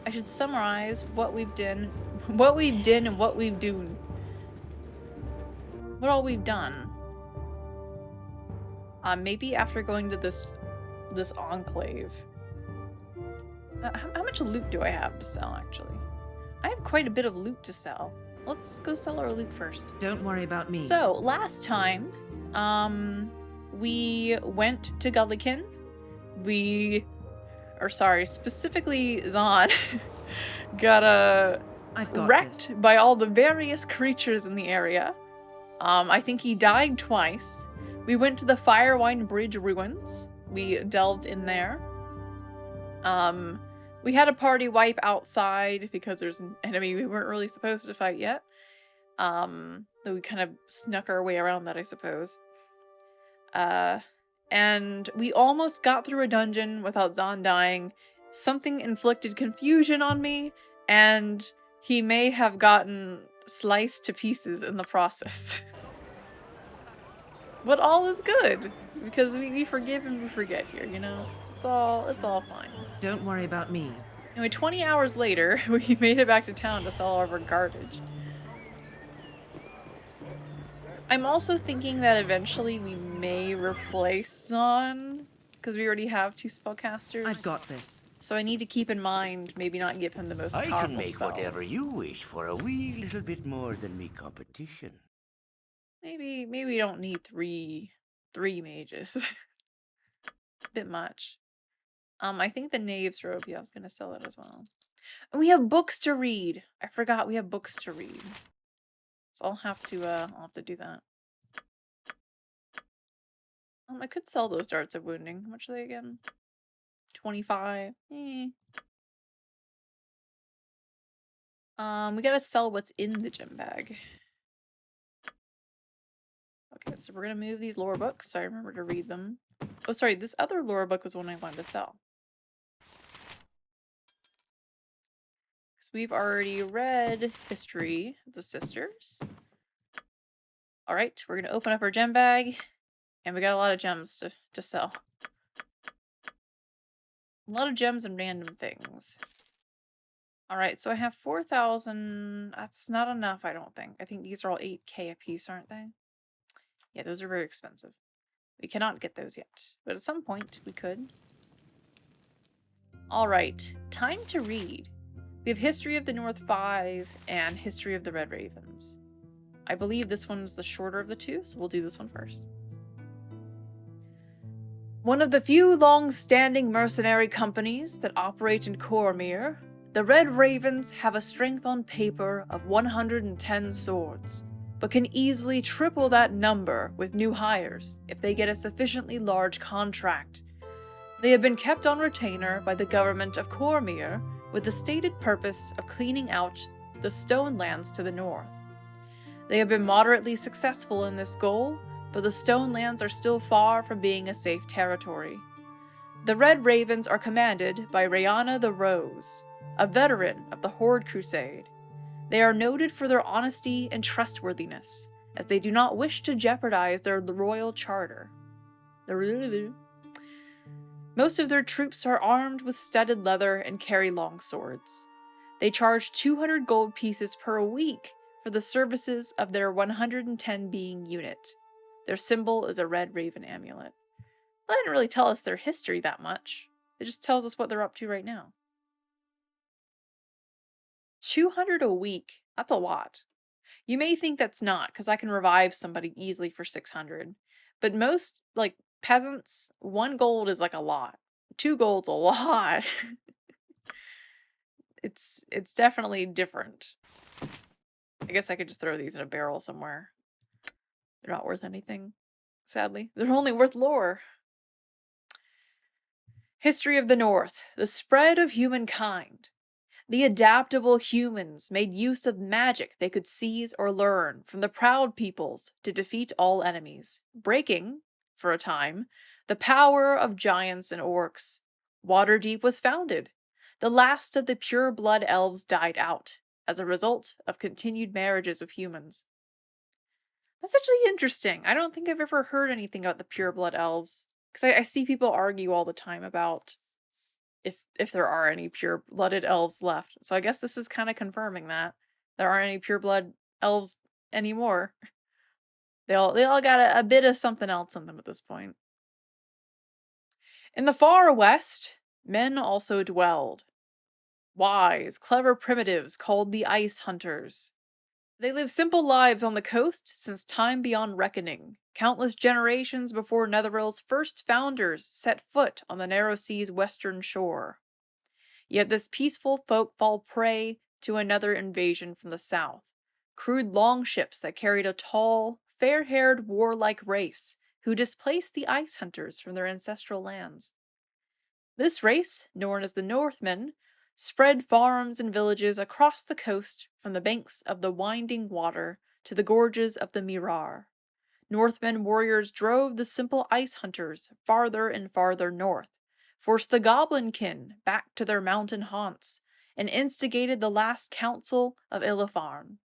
I should summarize what we've done, and what we've done. What all we've done. Maybe after going to this enclave. How much loot do I have to sell, actually? I have quite a bit of loot to sell. Let's go sell our loot first. Don't worry about me. So, last time, we went to Gullikin. Specifically Zahn, got wrecked by all the various creatures in the area. I think he died twice. We went to the Firewine Bridge ruins. We delved in there. We had a party wipe outside because there's an enemy we weren't really supposed to fight yet. Though we kind of snuck our way around that, I suppose. And we almost got through a dungeon without Zahn dying. Something inflicted confusion on me, and he may have gotten sliced to pieces in the process. But all is good, because we forgive and we forget here, you know? It's all fine. Don't worry about me. Anyway, 20 hours later, we made it back to town to sell all of our garbage. I'm also thinking that eventually we may replace Zahn, because we already have 2 spellcasters. I've got this. So I need to keep in mind, maybe not give him the most powerful spells. I can make whatever you wish for a wee little bit more than me competition. Maybe we don't need three mages. It's a bit much. I think the Knave's Robe, yeah, I was gonna sell it as well. And we have books to read. I forgot we have books to read. So I'll have to do that. I could sell those darts of wounding. How much are they again? 25. We gotta sell what's in the gem bag. Okay, so we're gonna move these lore books so I remember to read them. Oh, sorry, this other lore book was one I wanted to sell. Because we've already read History of the Sisters. Alright, we're gonna open up our gem bag, and we got a lot of gems to sell. A lot of gems and random things. Alright, so I have 4,000. That's not enough, I don't think. I think these are all 8k a piece, aren't they? Yeah, those are very expensive. We cannot get those yet, but at some point we could. Alright, time to read. We have History of the North 5 and History of the Red Ravens. I believe this one's the shorter of the 2, so we'll do this one first. One of the few long-standing mercenary companies that operate in Cormyr, the Red Ravens have a strength on paper of 110 swords, but can easily triple that number with new hires if they get a sufficiently large contract. They have been kept on retainer by the government of Cormyr with the stated purpose of cleaning out the stone lands to the north. They have been moderately successful in this goal, but the stone lands are still far from being a safe territory. The Red Ravens are commanded by Rayana the Rose, a veteran of the Horde Crusade. They are noted for their honesty and trustworthiness, as they do not wish to jeopardize their royal charter. Most of their troops are armed with studded leather and carry long swords. They charge 200 gold pieces per week for the services of their 110 being unit. Their symbol is a red raven amulet. That didn't really tell us their history that much. It just tells us what they're up to right now. 200 a week. That's a lot. You may think that's not, because I can revive somebody easily for 600. But most, like, peasants, 1 gold is like a lot. 2 gold's a lot. It's definitely different. I guess I could just throw these in a barrel somewhere. They're not worth anything, sadly. They're only worth lore. History of the North. The spread of humankind. The adaptable humans made use of magic they could seize or learn from the proud peoples to defeat all enemies, breaking, for a time, the power of giants and orcs. Waterdeep was founded. The last of the pure blood elves died out, as a result of continued marriages with humans. That's actually interesting. I don't think I've ever heard anything about the pure blood elves, because I see people argue all the time about if there are any pure-blooded elves left. So I guess this is kind of confirming that there aren't any pure-blood elves anymore. They all got a bit of something else in them at this point. In the far west, men also dwelled. Wise, clever primitives called the Ice Hunters. They lived simple lives on the coast since time beyond reckoning, countless generations before Netherrealm's first founders set foot on the narrow sea's western shore. Yet this peaceful folk fall prey to another invasion from the south, crude longships that carried a tall, fair-haired warlike race who displaced the Ice Hunters from their ancestral lands. This race, known as the Northmen, spread farms and villages across the coast from the banks of the winding water to the gorges of the Mirar. Northmen warriors drove the simple Ice Hunters farther and farther north, forced the Goblinkin back to their mountain haunts, and instigated the last council of Ilefarn.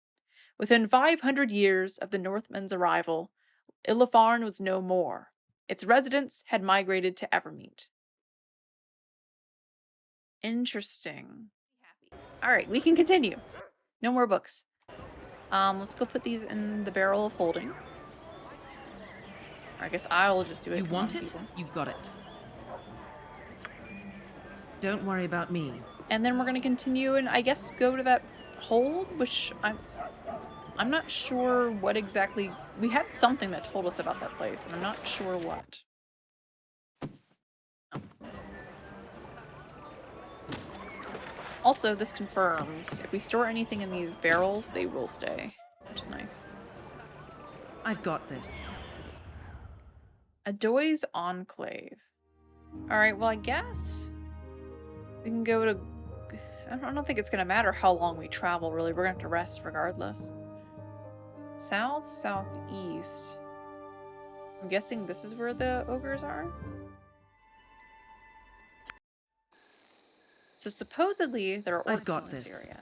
Within 500 years of the Northmen's arrival, Ilefarn was no more. Its residents had migrated to Evermeet. Interesting. Alright, we can continue. No more books. Let's go put these in the barrel of holding. I guess I'll just do it. You want it? You got it. Don't worry about me. And then we're gonna continue and I guess go to that hold, which I'm not sure what exactly. We had something that told us about that place, and I'm not sure what. Oh. Also, this confirms if we store anything in these barrels, they will stay, which is nice. I've got this. Adoy's Enclave. Alright, well I guess we can go to... I don't think it's going to matter how long we travel, really. We're going to have to rest regardless. South, southeast. I'm guessing this is where the ogres are? So supposedly there are orcs in this area.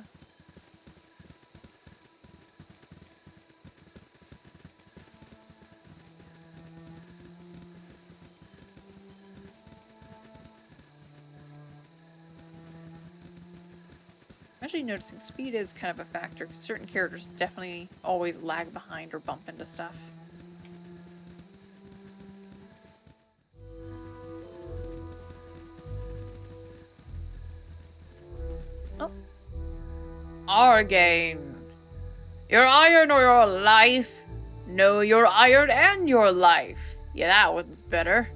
I'm actually noticing speed is kind of a factor because certain characters definitely always lag behind or bump into stuff. Oh. Argane. Your iron or your life? No, your iron and your life. Yeah, that one's better.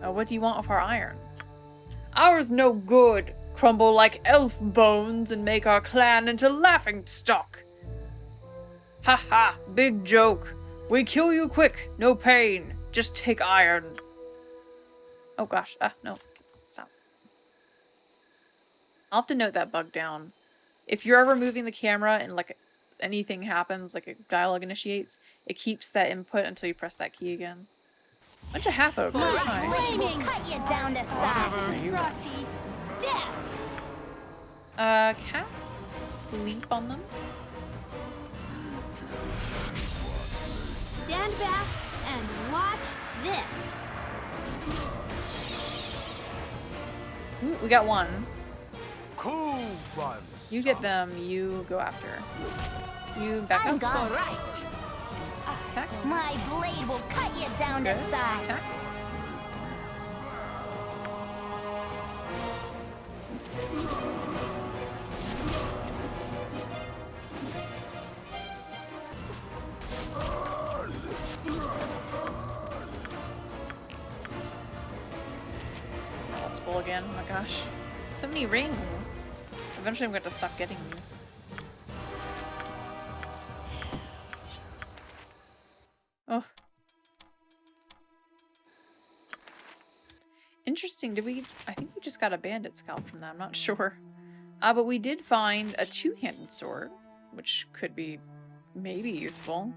What do you want with our iron? Ours no good. Crumble like elf bones and make our clan into laughing stock. Ha ha, big joke. We kill you quick, no pain. Just take iron. Oh gosh, no. Stop. I'll have to note that bug down. If you're ever moving the camera and like anything happens, like a dialogue initiates, it keeps that input until you press that key again. Bunch of half ogres. Hi. We'll cut you down to size. Frosty, death. Cast sleep on them. Stand back and watch this. Ooh, we got one. Cool ones. You get them, you go after. You back I'm up. gone. Right. Attack. My blade will cut you down Good. to size. Attack. Almost full again. Oh my gosh. So many rings. Eventually I'm going to have to stop getting these. Oh. Interesting. I think we just got a bandit scalp from that. I'm not sure. But we did find a two-handed sword, which could be maybe useful.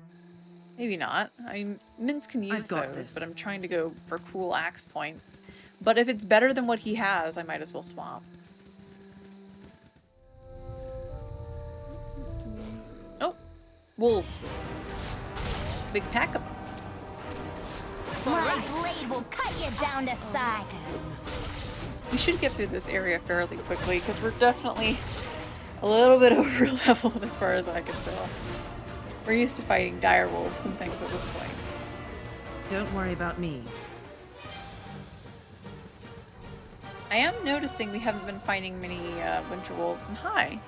Maybe not. I mean, Mince can use those, but I'm trying to go for cool axe points. But if it's better than what he has, I might as well swap. Oh, wolves. Big pack of them. My blade will cut you down to size. We should get through this area fairly quickly, because we're definitely a little bit over leveled as far as I can tell. We're used to fighting dire wolves and things at this point. Don't worry about me. I am noticing we haven't been fighting many winter wolves, and hi!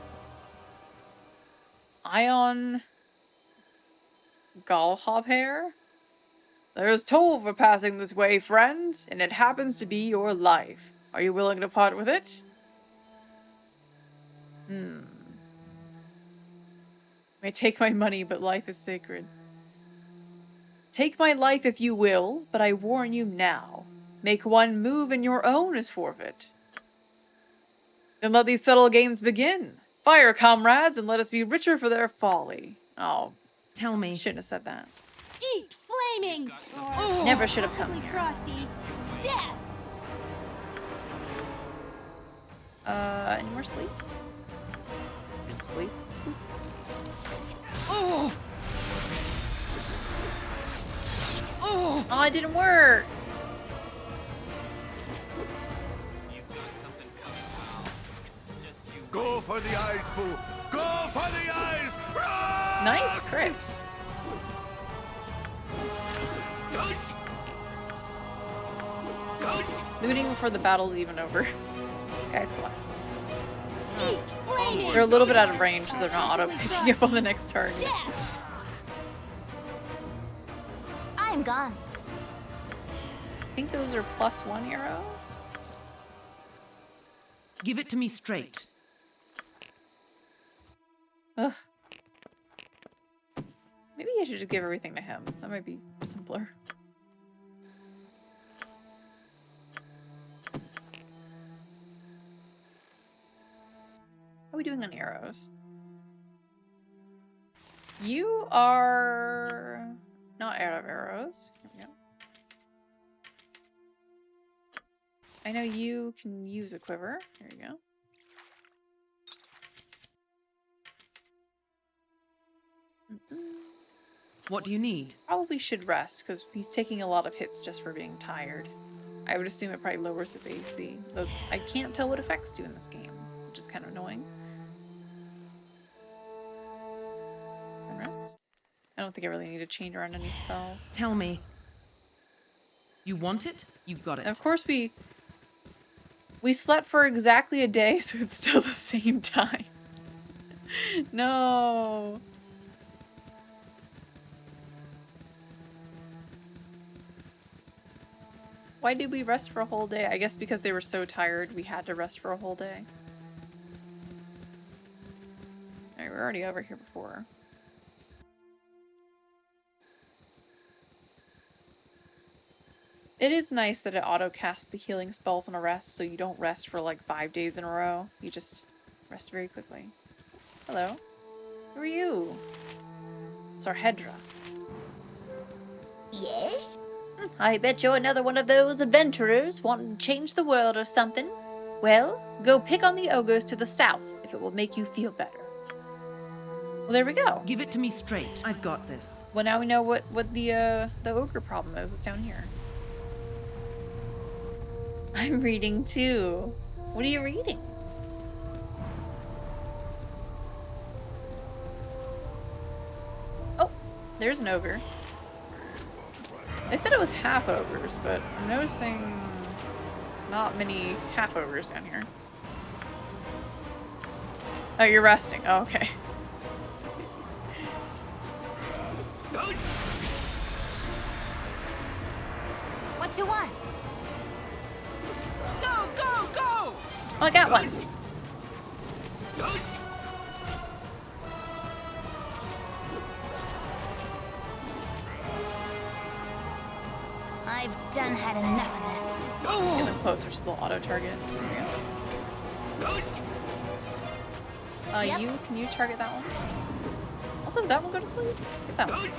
Ion Galhobhair? There is toll for passing this way, friends, and it happens to be your life. Are you willing to part with it? May take my money, but life is sacred. Take my life if you will, but I warn you now. Make one move and your own is forfeit. Then let these subtle games begin. Fire, comrades, and let us be richer for their folly. Oh, Tell me. shouldn't have said that. Eat flaming! Or Never should have come possibly here. Frosty. Death! Any more sleeps? Just sleep. Oh! Oh! Oh, it didn't work! Go for the eyes, Boo! Go for the eyes! Run! Nice crit. Looting before the battle's even over. Guys, come on. Eat flaming! They're a little bit out of range, so they're not auto-picking up on the next target. Death! I'm gone. I think those are +1 arrows. Give it to me straight. Ugh. Maybe I should just give everything to him. That might be simpler. How are we doing on arrows? You are not out of arrows. Here we go. I know you can use a quiver. There you go. What do you need? Probably should rest, because he's taking a lot of hits just for being tired. I would assume it probably lowers his AC, though I can't tell what effects do in this game, which is kind of annoying. And rest? I don't think I really need to change around any spells. Tell me. You want it? You got it. And of course we slept for exactly a day, so it's still the same time. No. Why did we rest for a whole day? I guess because they were so tired, we had to rest for a whole day. Alright, we're already over here before. It is nice that it auto-casts the healing spells on a rest, so you don't rest for like 5 days in a row. You just rest very quickly. Hello. Who are you? Sarhedra. Yes? I bet you're another one of those adventurers wanting to change the world or something. Well, go pick on the ogres to the south if it will make you feel better. Well, there we go. Give it to me straight. I've got this. Well, now we know what the ogre problem is. It's down here. I'm reading too. What are you reading? Oh, there's an ogre. They said it was half ogres, but I'm noticing not many half ogres down here. Oh, you're resting. Oh, okay. What you want? Go, go, go! Oh, I got one. I've done had enough of this. Get them closer to the auto target. There we go. Yep. Can you target that one? Also, did that one go to sleep? Get that one.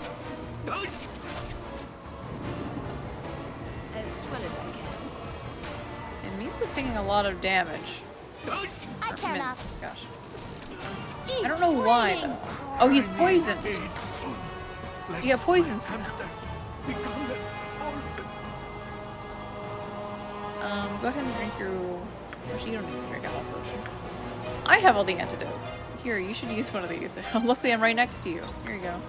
As well as I can. It means it's taking a lot of damage. I cannot. Gosh. Eat I don't know why, flaming. though. Oh, he's poisoned. He got poisoned somehow. Go ahead and drink your Actually, you don't need to drink a health potion. I have all the antidotes. Here, you should use one of these. Luckily, I'm right next to you. Here you go.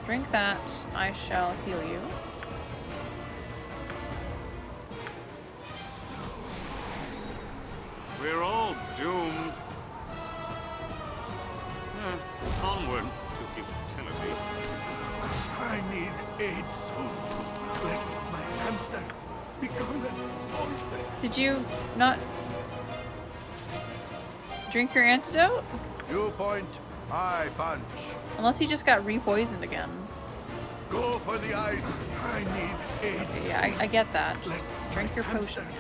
Drink that. I shall heal you. We're all doomed. Onward to utility. I need aid soon. Lest my hamster become an orphan. Did you not drink your antidote? You point, I punch. Unless he just got re-poisoned again. Go for the eyes. I need aid. Yeah, I get that. Just Lest drink my your hamster potion.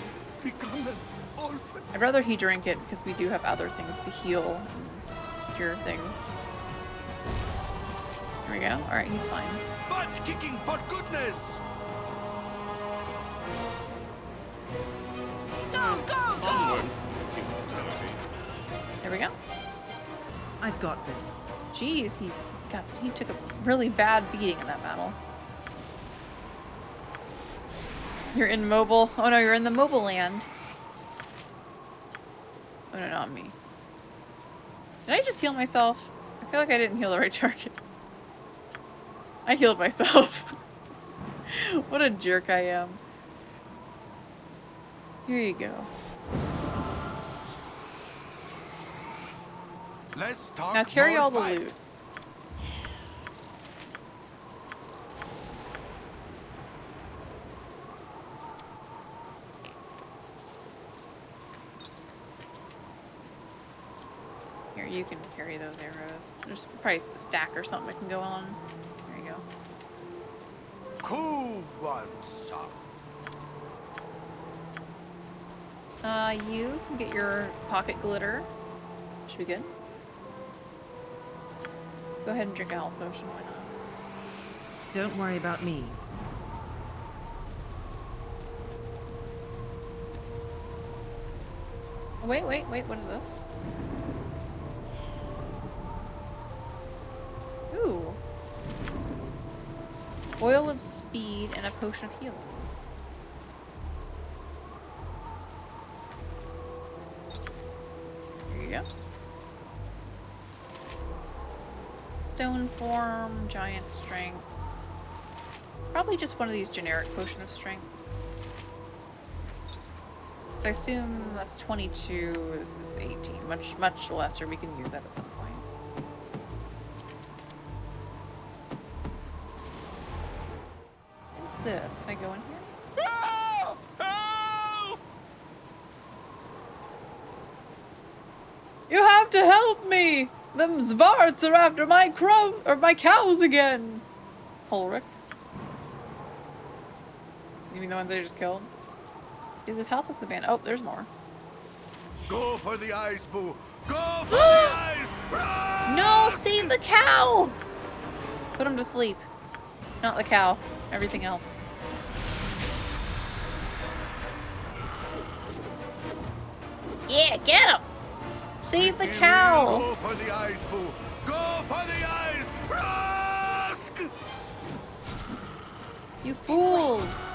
Become an orphan. I'd rather he drink it because we do have other things to heal and cure things. There we go. Alright, he's fine. Butt kicking for goodness. Onward to utility. There we go. I've got this. Jeez, he took a really bad beating in that battle. You're in mobile. Oh no, you're in the mobile land. Oh no, not me. Did I just heal myself? I feel like I didn't heal the right target. I healed myself. What a jerk I am. Here you go. Let's talk Now carry more all the fight. loot. Here, you can carry those arrows. There's probably a stack or something that can go on. There you go. Who wants some? You can get your pocket glitter. Should be good. Go ahead and drink a health potion, why not? Don't worry about me. Wait, what is this? Ooh. Oil of speed and a potion of healing. There you go. Stone form, giant strength. Probably just one of these generic potion of strengths. So I assume that's 22, this is 18. Much lesser, we can use that at some point. What is this? Can I go in here? Help! Help! You have to help me! Them Zvarts are after my my cows again! Ulrich. You mean the ones I just killed? Dude, this house looks abandoned. Oh, there's more. Go for the eyes, Boo! Go for the eyes! Run! No, save the cow! Put him to sleep. Not the cow. Everything else. Yeah, get him! Save the We will cow! Go for the eyes, Boo! Go for the eyes! Rusk! You fools!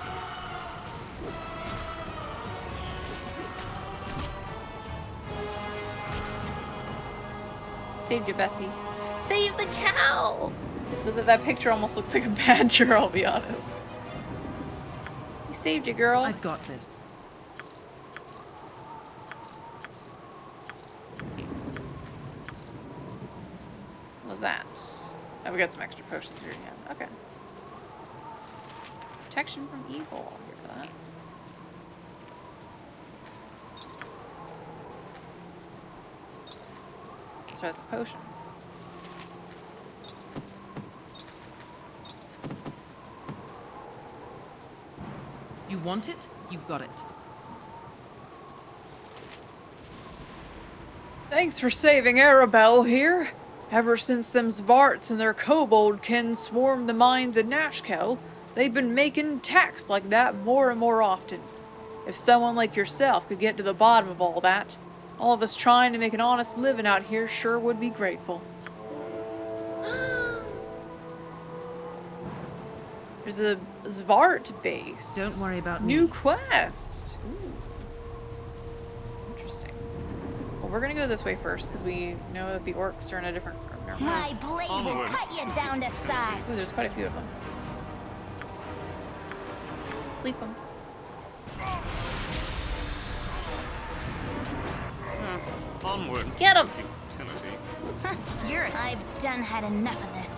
Saved you, Bessie. Save the cow! That picture almost looks like a badger, I'll be honest. We saved you, girl. I've got this. What was that? Oh, we got some extra potions here again. Okay. Protection from evil. Here for that. So that's a potion. You want it? You got it. Thanks for saving Arabelle here. Ever since them Zvarts and their koboldkin swarmed the mines in Nashkel, they've been making attacks like that more and more often. If someone like yourself could get to the bottom of all that, all of us trying to make an honest living out here sure would be grateful. There's a Zvart base. Don't worry about New me. quest. Ooh. Interesting. Well, we're gonna go this way first because we know that the orcs are in a different. Never mind. My blade will Onward. cut you down to size. Ooh, there's quite a few of them. Sleep them. Onward. Get 'em! Futility. I've done had enough of this.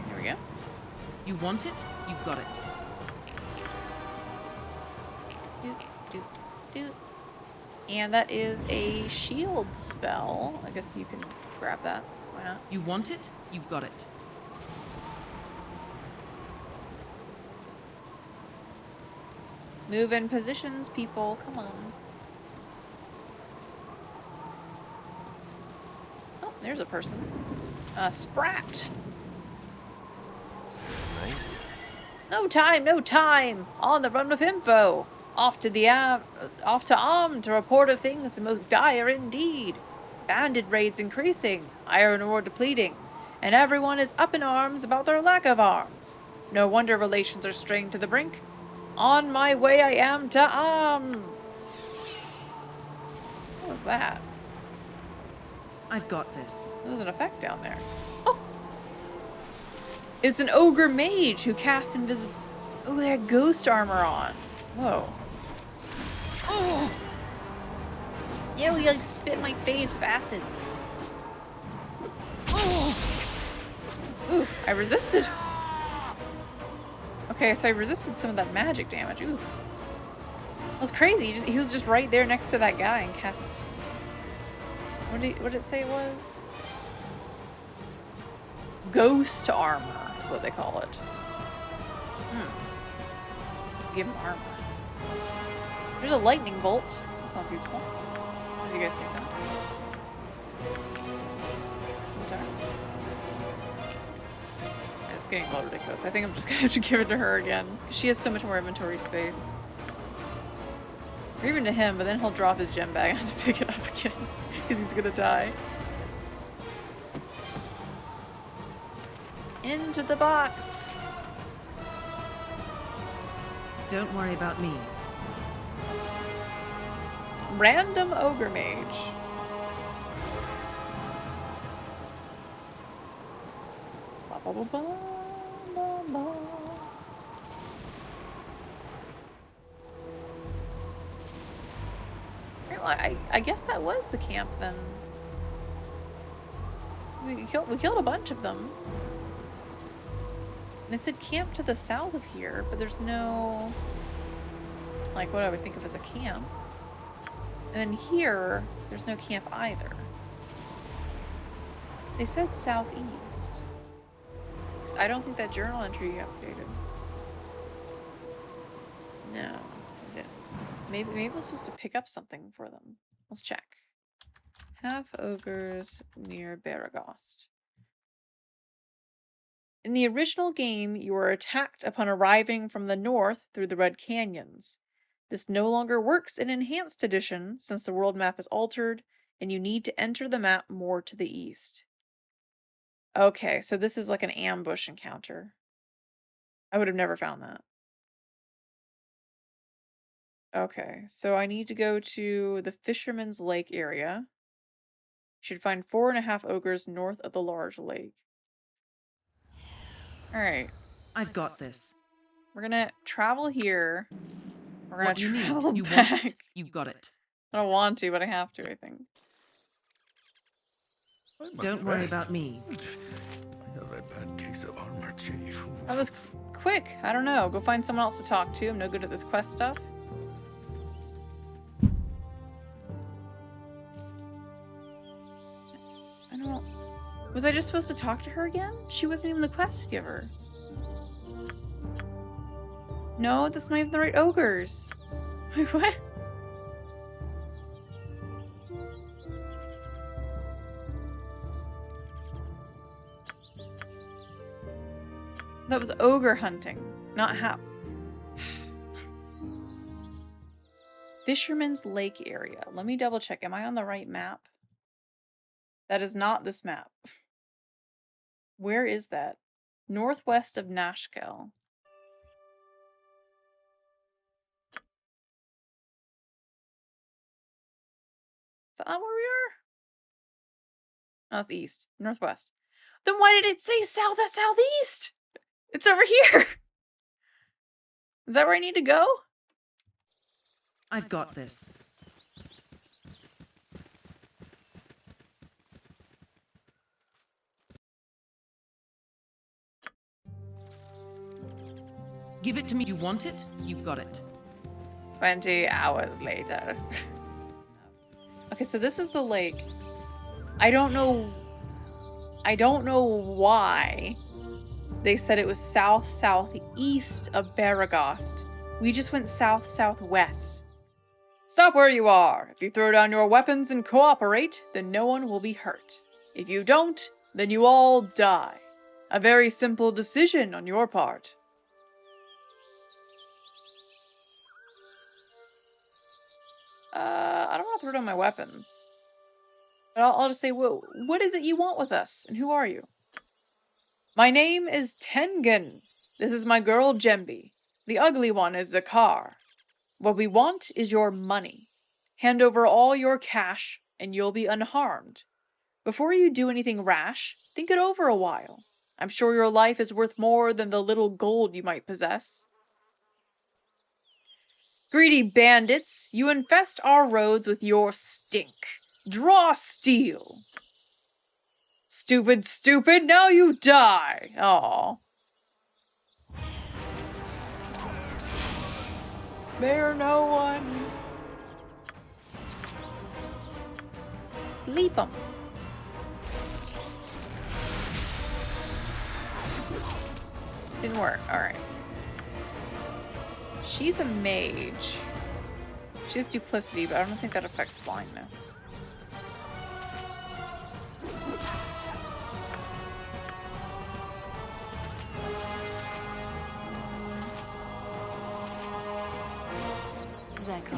Here we go. You want it? You got it. Doot, doot, doot. And that is a shield spell. I guess you can grab that. Why not? You want it? You got it. Move in positions, people. Come on. Oh, there's a person. Sprat. Right? No time, no time. On the run with info. Off to Arm to report of things most dire indeed. Bandit raids increasing, iron ore depleting, and everyone is up in arms about their lack of arms. No wonder relations are strained to the brink. On my way I am to Arm. What was that? I've got this. There was an effect down there. Oh! It's an ogre mage who cast invisible. Oh, they had ghost armor on. Whoa. Oh! Yeah, we like spit in my face with acid. Oh! Ooh, I resisted. Okay, so I resisted some of that magic damage. Ooh. It was crazy. He was just right there next to that guy and cast. What did it say it was? Ghost armor is what they call it. Give him armor. There's a lightning bolt. That sounds useful. What do you guys do then? Scimitar. It's getting a little ridiculous. I think I'm just gonna have to give it to her again. She has so much more inventory space. Or even to him, but then he'll drop his gem bag and have to pick it up again. Because he's gonna die. Into the box! Don't worry about me. Random ogre mage. Ba, ba, ba, ba, ba, ba. Well, I guess that was the camp then. We killed a bunch of them. They said camp to the south of here, but there's no, like, what I would think of as a camp. And then here, there's no camp either. They said southeast. I don't think that journal entry updated. No, it didn't. Maybe I was supposed to pick up something for them. Let's check. Half ogres near Baragost. In the original game, you were attacked upon arriving from the north through the Red Canyons. This no longer works in Enhanced Edition since the world map is altered and you need to enter the map more to the east. Okay, so this is like an ambush encounter. I would have never found that. Okay, so I need to go to the Fisherman's Lake area. You should find 4.5 ogres north of the large lake. Alright. I've got this. We're gonna travel here. We're gonna What do you travel need? You back. want it? You got it. I don't want to, but I have to, I think. Don't worry about me. I have a bad case of armor, Chief. That was quick. I don't know. Go find someone else to talk to. I'm no good at this quest stuff. I don't... Was I just supposed to talk to her again? She wasn't even the quest giver. No, that's not even the right ogres. Wait, what? That was ogre hunting, not how. Fisherman's Lake area. Let me double check. Am I on the right map? That is not this map. Where is that? Northwest of Nashkel. Is that not where we are? No, it's east. Northwest. Then why did it say south and southeast? It's over here. Is that where I need to go? I've got this. Give it to me. You want it? You got it. 20 hours later. Okay, so this is the lake. I don't know why they said it was south-southeast of Baragost. We just went south-southwest. Stop where you are. If you throw down your weapons and cooperate, then no one will be hurt. If you don't, then you all die. A very simple decision on your part. I don't want to throw down my weapons. But I'll just say, what is it you want with us? And who are you? My name is Tengen. This is my girl, Gembi. The ugly one is Zakar. What we want is your money. Hand over all your cash, and you'll be unharmed. Before you do anything rash, think it over a while. I'm sure your life is worth more than the little gold you might possess. Greedy bandits, you infest our roads with your stink. Draw steel. Stupid, stupid, now you die. Aw. Spare no one. Sleep 'em. Didn't work. Alright. She's a mage. She has duplicity, but I don't think that affects blindness.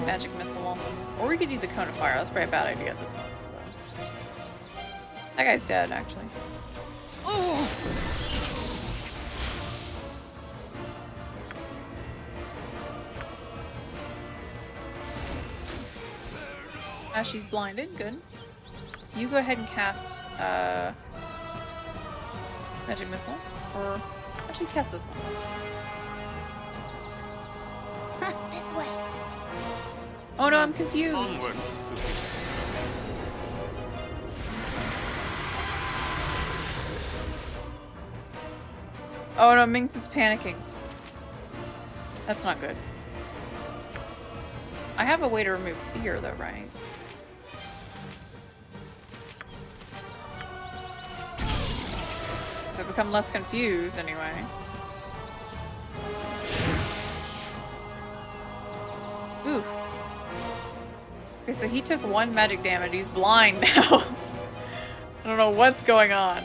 Magic missile on them. Or we could do the cone of fire. That's probably a bad idea at this moment. That guy's dead, actually. Oh! She's blinded. Good. You go ahead and cast magic missile, or actually cast this one. This way. Oh no, I'm confused. Onward. Oh no, Minx is panicking. That's not good. I have a way to remove fear though, right? I've become less confused anyway. Ooh. Okay, so he took 1 magic damage. He's blind now. I don't know what's going on.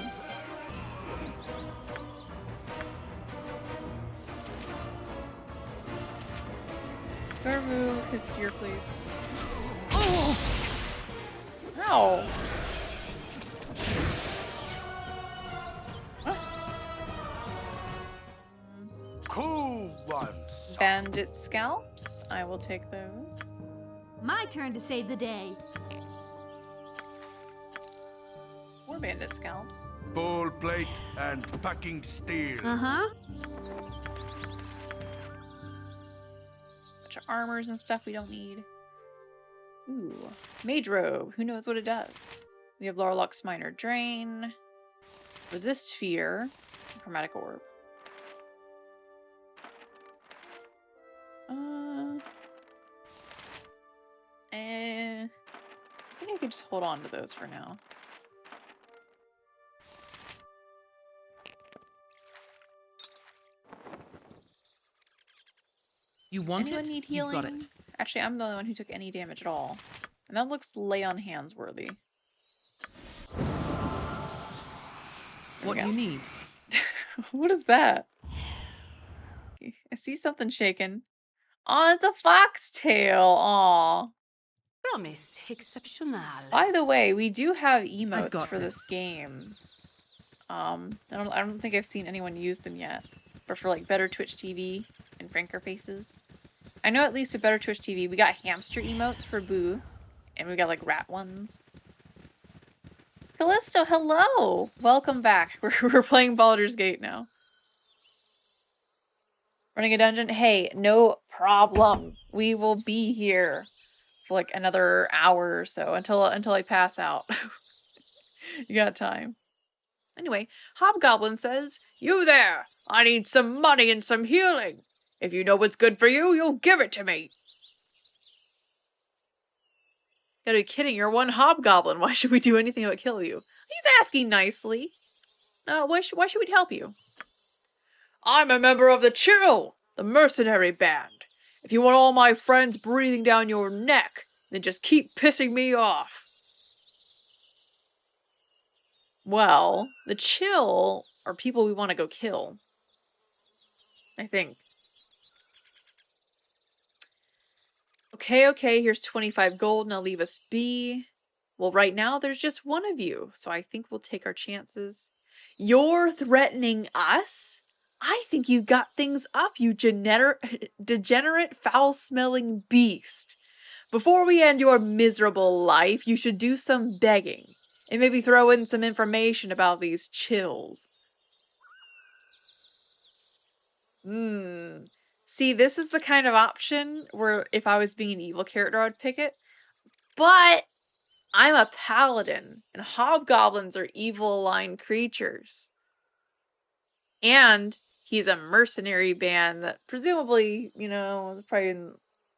Go remove his fear, please. Oh! Ow! Cool ones. Bandit scalps. I will take those. My turn to save the day. More bandit scalps. Full plate and packing steel. Uh-huh. Bunch of armors and stuff we don't need. Ooh. Mage robe. Who knows what it does? We have Lorlock's Minor Drain. Resist fear. Chromatic orb. I think I could just hold on to those for now. You want Anyone it? need You healing? got it. Actually, I'm the only one who took any damage at all. And that looks lay on hands worthy. What do you need? What is that? I see something shaking. Aw, it's a foxtail. Aw. Promise exceptional. By the way, we do have emotes got for this game. I don't think I've seen anyone use them yet. But for like Better Twitch TV and Franker Faces. I know at least with Better Twitch TV, we got hamster emotes for Boo. And we got like rat ones. Callisto, hello! Welcome back. We're playing Baldur's Gate now. Running a dungeon? Hey, no problem. We will be here for like another hour or so until I pass out. You got time. Anyway, Hobgoblin says, "You there! I need some money and some healing. If you know what's good for you, you'll give it to me." Gotta be kidding, you're one hobgoblin. Why should we do anything but kill you? He's asking nicely. Why should we help you? "I'm a member of the Chill, the mercenary band. If you want all my friends breathing down your neck, then just keep pissing me off." Well, the Chill are people we want to go kill. I think. Okay, here's 25 gold, now leave us be. Well, right now there's just one of you, so I think we'll take our chances. You're threatening us? I think you got things up, you degenerate, foul-smelling beast. Before we end your miserable life, you should do some begging. And maybe throw in some information about these chills. See, this is the kind of option where if I was being an evil character, I'd pick it. But I'm a paladin, and hobgoblins are evil-aligned creatures. And he's a mercenary band that presumably, you know, probably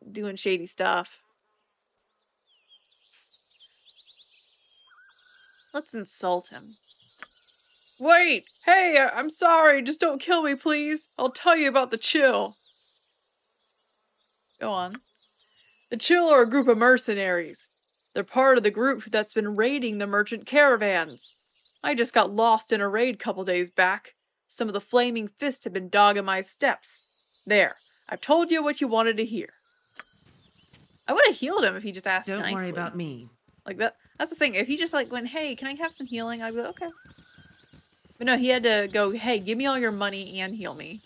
doing shady stuff. Let's insult him. "Wait! Hey, I'm sorry, just don't kill me, please. I'll tell you about the Chill." Go on. "The Chill are a group of mercenaries. They're part of the group that's been raiding the merchant caravans. I just got lost in a raid couple days back. Some of the flaming fists have been dogging my steps. There, I've told you what you wanted to hear." I would have healed him if he just asked nicely. Don't worry about me. Like that's the thing. If he just like went, "Hey, can I have some healing?" I'd be like, okay. But no, he had to go, "Hey, give me all your money and heal me."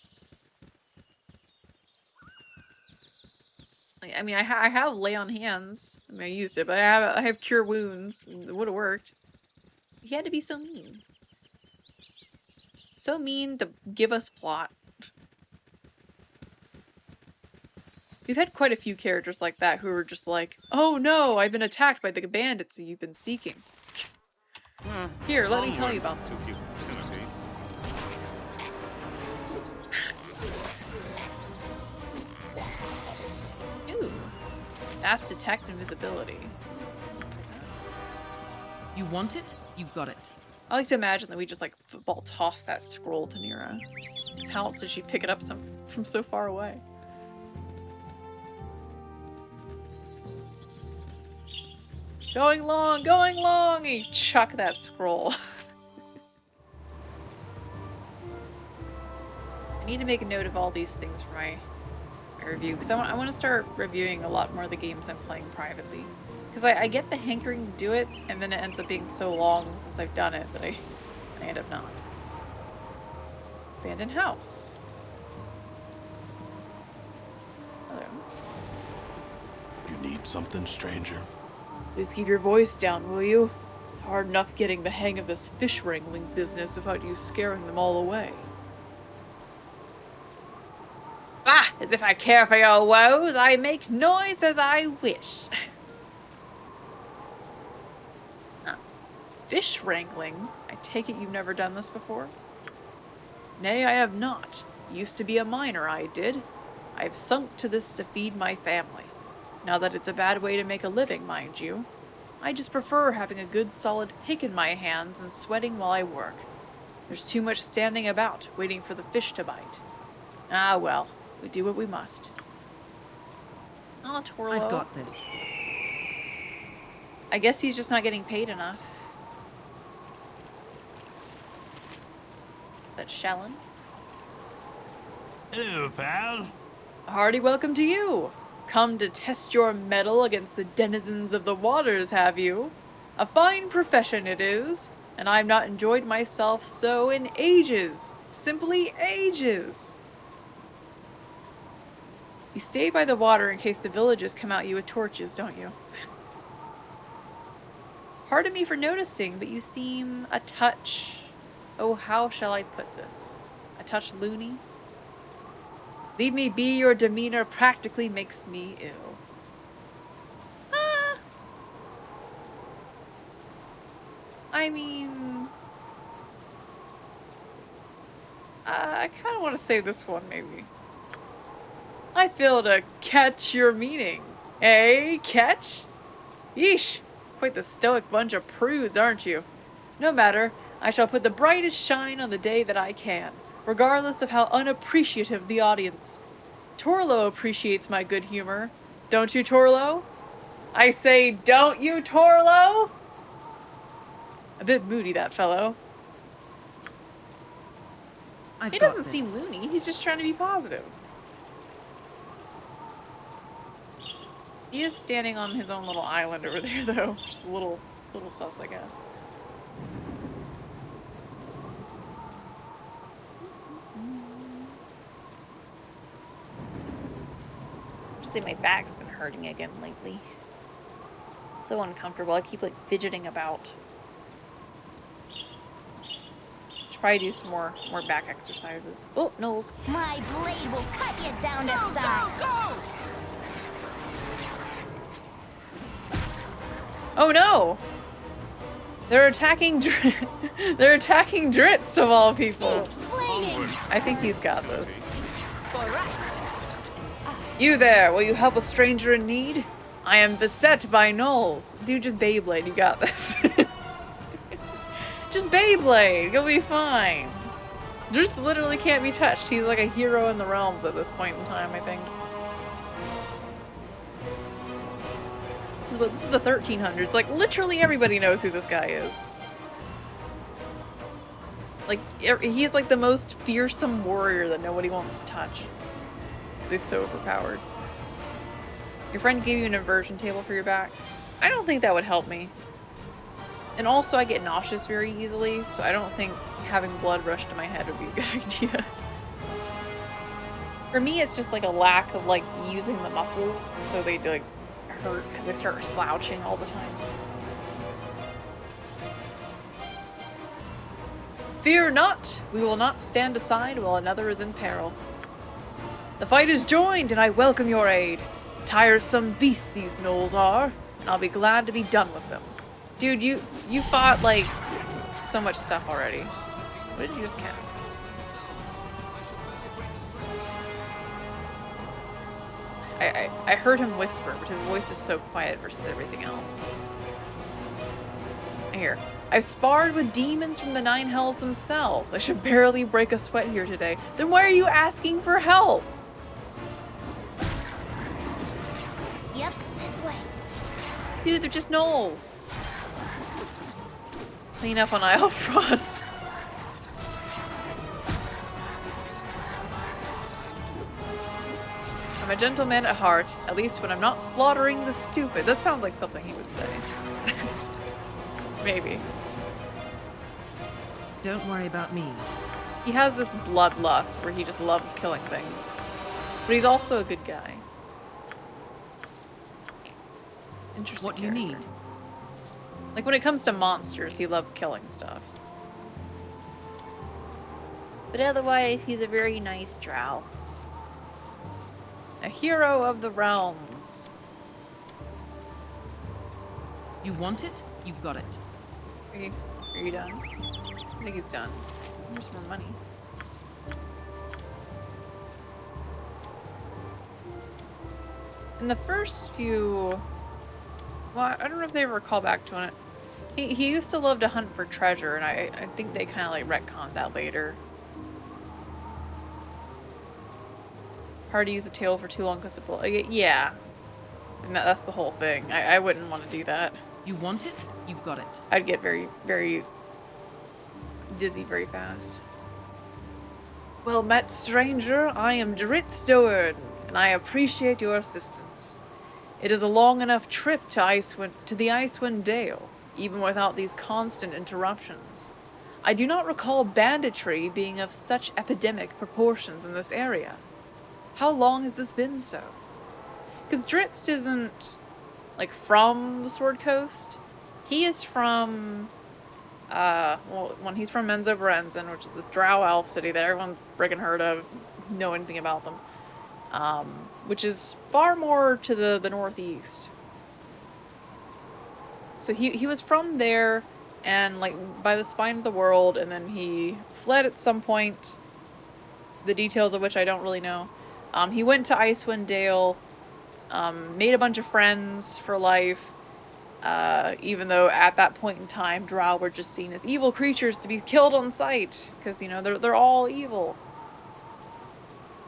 I mean, I have lay on hands. I mean, I used it, but I have cure wounds. It would have worked. He had to be so mean. So mean to give us plot. We've had quite a few characters like that who were just like, "Oh no, I've been attacked by the bandits that you've been seeking. Here, let me tell you about them." Ooh. That's detect invisibility. You want it? You got it. I like to imagine that we just like football toss that scroll to Nira. Because how else did she pick it up from so far away? Going long! He chuck that scroll. I need to make a note of all these things for my review, because I want to start reviewing a lot more of the games I'm playing privately. Because I get the hankering to do it, and then it ends up being so long since I've done it that I end up not. Abandoned house. Hello. You need something, stranger? Please keep your voice down, will you? It's hard enough getting the hang of this fish wrangling business without you scaring them all away. Ah! As if I care for your woes, I make noise as I wish. Fish wrangling? I take it you've never done this before? Nay, I have not. Used to be a miner, I did. I've sunk to this to feed my family. Now that it's a bad way to make a living, mind you. I just prefer having a good solid pick in my hands and sweating while I work. There's too much standing about, waiting for the fish to bite. Ah well, we do what we must. Oh, Torlo. I've got this. I guess he's just not getting paid enough. Is that Shallon? Hello, pal. A hearty welcome to you. Come to test your mettle against the denizens of the waters, have you? A fine profession it is, and I've not enjoyed myself so in ages. Simply ages. You stay by the water in case the villagers come at you with torches, don't you? Pardon me for noticing, but you seem a touch... Oh, how shall I put this? A touch loony? Leave me be, your demeanor practically makes me ill. I mean... I kind of want to say this one, maybe. I fail to catch your meaning. Eh? Catch? Yeesh. Quite the stoic bunch of prudes, aren't you? No matter. I shall put the brightest shine on the day that I can, regardless of how unappreciative the audience. Torlo appreciates my good humor. Don't you, Torlo? I say, don't you, Torlo? A bit moody, that fellow. He doesn't seem loony. He's just trying to be positive. He is standing on his own little island over there, though. Just a little sus, I guess. Just say my back's been hurting again lately. It's so uncomfortable. I keep like fidgeting about. Should probably do some more back exercises. Oh, Knowles. My blade will cut you down to size. Go! Oh no! They're attacking they're attacking Dritz of all people. Flaming. I think he's got this. Correct. You there, will you help a stranger in need? I am beset by gnolls. Dude, just Beyblade, you got this. Just Beyblade, you'll be fine. Dritz literally can't be touched. He's like a hero in the realms at this point in time, I think. But this is the 1300s. Like, literally everybody knows who this guy is. Like, he's like the most fearsome warrior that nobody wants to touch. He's so overpowered. Your friend gave you an inversion table for your back? I don't think that would help me. And also, I get nauseous very easily, so I don't think having blood rush to my head would be a good idea. For me, it's just like a lack of like using the muscles, so they like hurt because they start slouching all the time. Fear not, we will not stand aside while another is in peril. The fight is joined, and I welcome your aid. Tiresome beasts these gnolls are, and I'll be glad to be done with them. Dude, you fought like so much stuff already. What did you just cast? I heard him whisper, but his voice is so quiet versus everything else. Here. I've sparred with demons from the Nine Hells themselves. I should barely break a sweat here today. Then why are you asking for help? Yep, this way. Dude, they're just gnolls. Clean up on ElegantFrost. I'm a gentleman at heart, at least when I'm not slaughtering the stupid. That sounds like something he would say. Maybe. Don't worry about me. He has this bloodlust where he just loves killing things. But he's also a good guy. Interesting. What do you need? Like when it comes to monsters, he loves killing stuff. But otherwise, he's a very nice drow. A hero of the realms. You want it? You got it. Are you done? I think he's done. Here's more money. In the first few... Well, I don't know if they ever call back to it. He used to love to hunt for treasure, and I think they kind of like retconned that later. Hard to use a tail for too long because it yeah. And that's the whole thing. I wouldn't want to do that. You want it? You got it. I'd get very, very dizzy very fast. Well met, stranger. I am Dritz Steward, and and I appreciate your assistance. It is a long enough trip to the Icewind Dale, even without these constant interruptions. I do not recall banditry being of such epidemic proportions in this area. How long has this been so? Because Drizzt isn't, like, from the Sword Coast. He is from, he's from Menzo Berenzin, which is the drow elf city that everyone friggin' heard of, know anything about them. Which is far more to the northeast. So he was from there, and, like, by the spine of the world, and then he fled at some point, the details of which I don't really know. He went to Icewind Dale, made a bunch of friends for life, even though at that point in time, drow were just seen as evil creatures to be killed on sight, because, you know, they're all evil.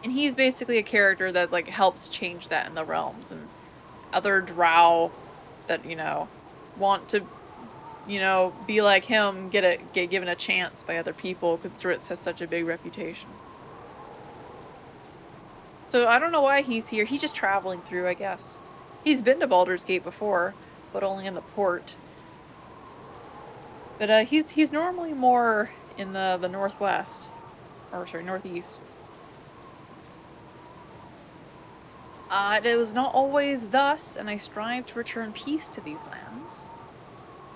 And he's basically a character that, like, helps change that in the realms, and other drow that, you know, want to, you know, be like him, get given a chance by other people, because Drizzt has such a big reputation. So I don't know why he's here. He's just traveling through, I guess. He's been to Baldur's Gate before, but only in the port. But he's normally more in the northwest, or sorry, northeast. It was not always thus, and I strive to return peace to these lands.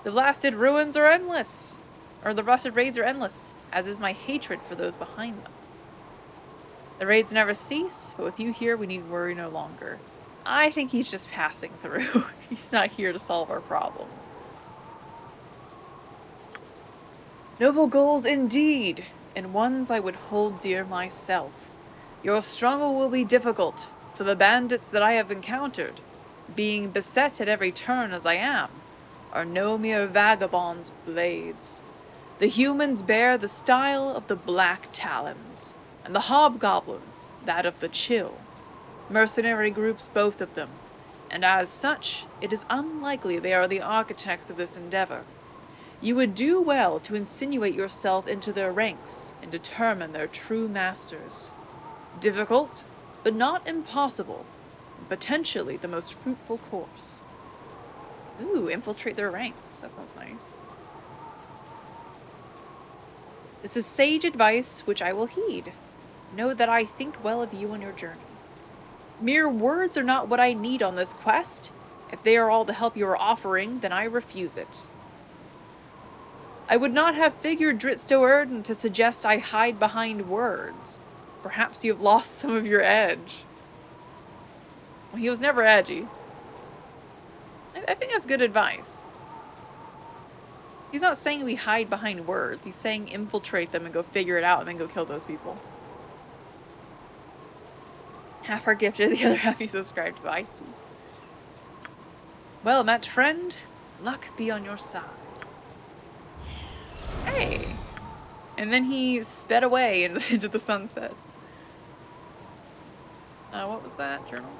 The blasted ruins are endless, or the blasted raids are endless, as is my hatred for those behind them. The raids never cease, but with you here, we need worry no longer. I think he's just passing through. He's not here to solve our problems. Noble goals indeed, and ones I would hold dear myself. Your struggle will be difficult, for the bandits that I have encountered, being beset at every turn as I am, are no mere vagabonds with blades. The humans bear the style of the Black Talons, and the hobgoblins that of the Chill. Mercenary groups, both of them, and as such, it is unlikely they are the architects of this endeavor. You would do well to insinuate yourself into their ranks and determine their true masters. Difficult, but not impossible, and potentially the most fruitful course. Ooh, infiltrate their ranks. That sounds nice. This is sage advice which I will heed. Know that I think well of you on your journey. Mere words are not what I need on this quest. If they are all the help you are offering, then I refuse it. I would not have figured Drizzt Do'Urden to suggest I hide behind words. Perhaps you have lost some of your edge. Well, he was never edgy. I think that's good advice. He's not saying we hide behind words. He's saying infiltrate them and go figure it out and then go kill those people. Half are gifted, the other half you subscribed to. I see. Well met, friend. Luck be on your side. Hey! And then he sped away into the sunset. What was that, journal?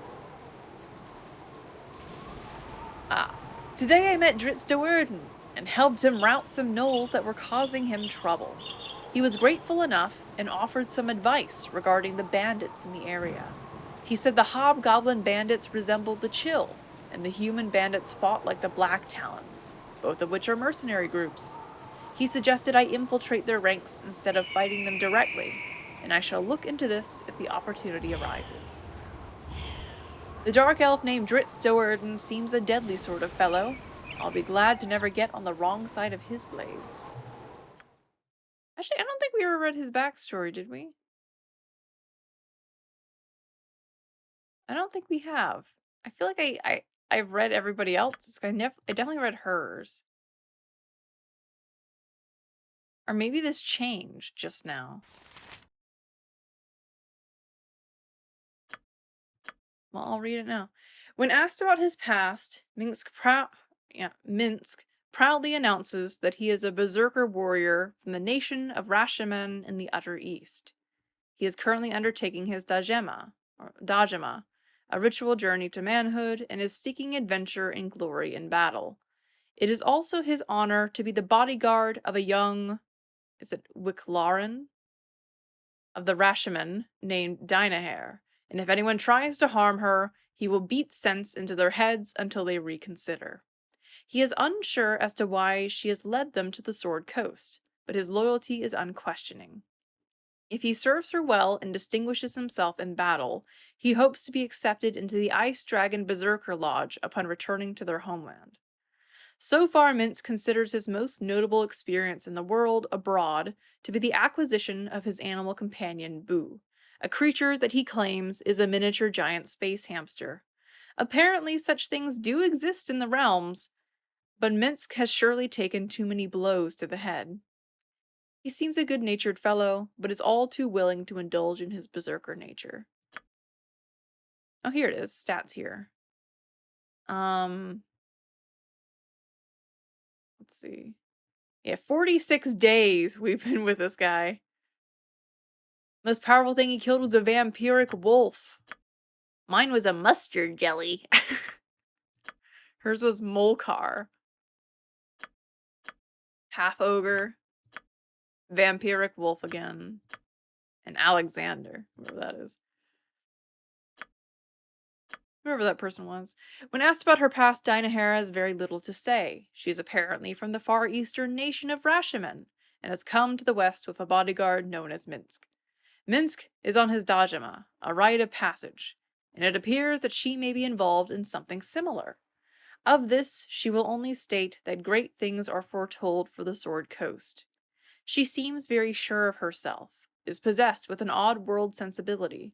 Today I met Drizzt Do'Urden and helped him rout some gnolls that were causing him trouble. He was grateful enough and offered some advice regarding the bandits in the area. He said the hobgoblin bandits resembled the Chill, and the human bandits fought like the Black Talons, both of which are mercenary groups. He suggested I infiltrate their ranks instead of fighting them directly, and I shall look into this if the opportunity arises. The dark elf named Drizzt Do'Urden seems a deadly sort of fellow. I'll be glad to never get on the wrong side of his blades. Actually, I don't think we ever read his backstory, did we? I don't think we have. I feel like I've read everybody else's. I definitely read hers. Or maybe this changed just now. Well, I'll read it now. When asked about his past, Minsk proudly announces that he is a berserker warrior from the nation of Rashimen in the Utter East. He is currently undertaking his Dajema, a ritual journey to manhood, and is seeking adventure and glory in battle. It is also his honor to be the bodyguard of a young, is it Wicklaran? Of the Rashimen named Dynahair, and if anyone tries to harm her, he will beat sense into their heads until they reconsider. He is unsure as to why she has led them to the Sword Coast, but his loyalty is unquestioning. If he serves her well and distinguishes himself in battle, he hopes to be accepted into the Ice Dragon Berserker Lodge upon returning to their homeland. So far, Mintz considers his most notable experience in the world abroad to be the acquisition of his animal companion, Boo, a creature that he claims is a miniature giant space hamster. Apparently, such things do exist in the realms, but Minsk has surely taken too many blows to the head. He seems a good-natured fellow, but is all too willing to indulge in his berserker nature. Oh, here it is. Stats here. Let's see. Yeah, 46 days we've been with this guy. Most powerful thing he killed was a vampiric wolf. Mine was a mustard jelly. Hers was Molcar. Half ogre. Vampiric wolf again. And Alexander, whoever that is. Whoever that person was. When asked about her past, Dynahara has very little to say. She is apparently from the far eastern nation of Rashimen, and has come to the west with a bodyguard known as Minsk. Minsk is on his Dajima, a rite of passage, and it appears that she may be involved in something similar. Of this, she will only state that great things are foretold for the Sword Coast. She seems very sure of herself, is possessed with an old world sensibility,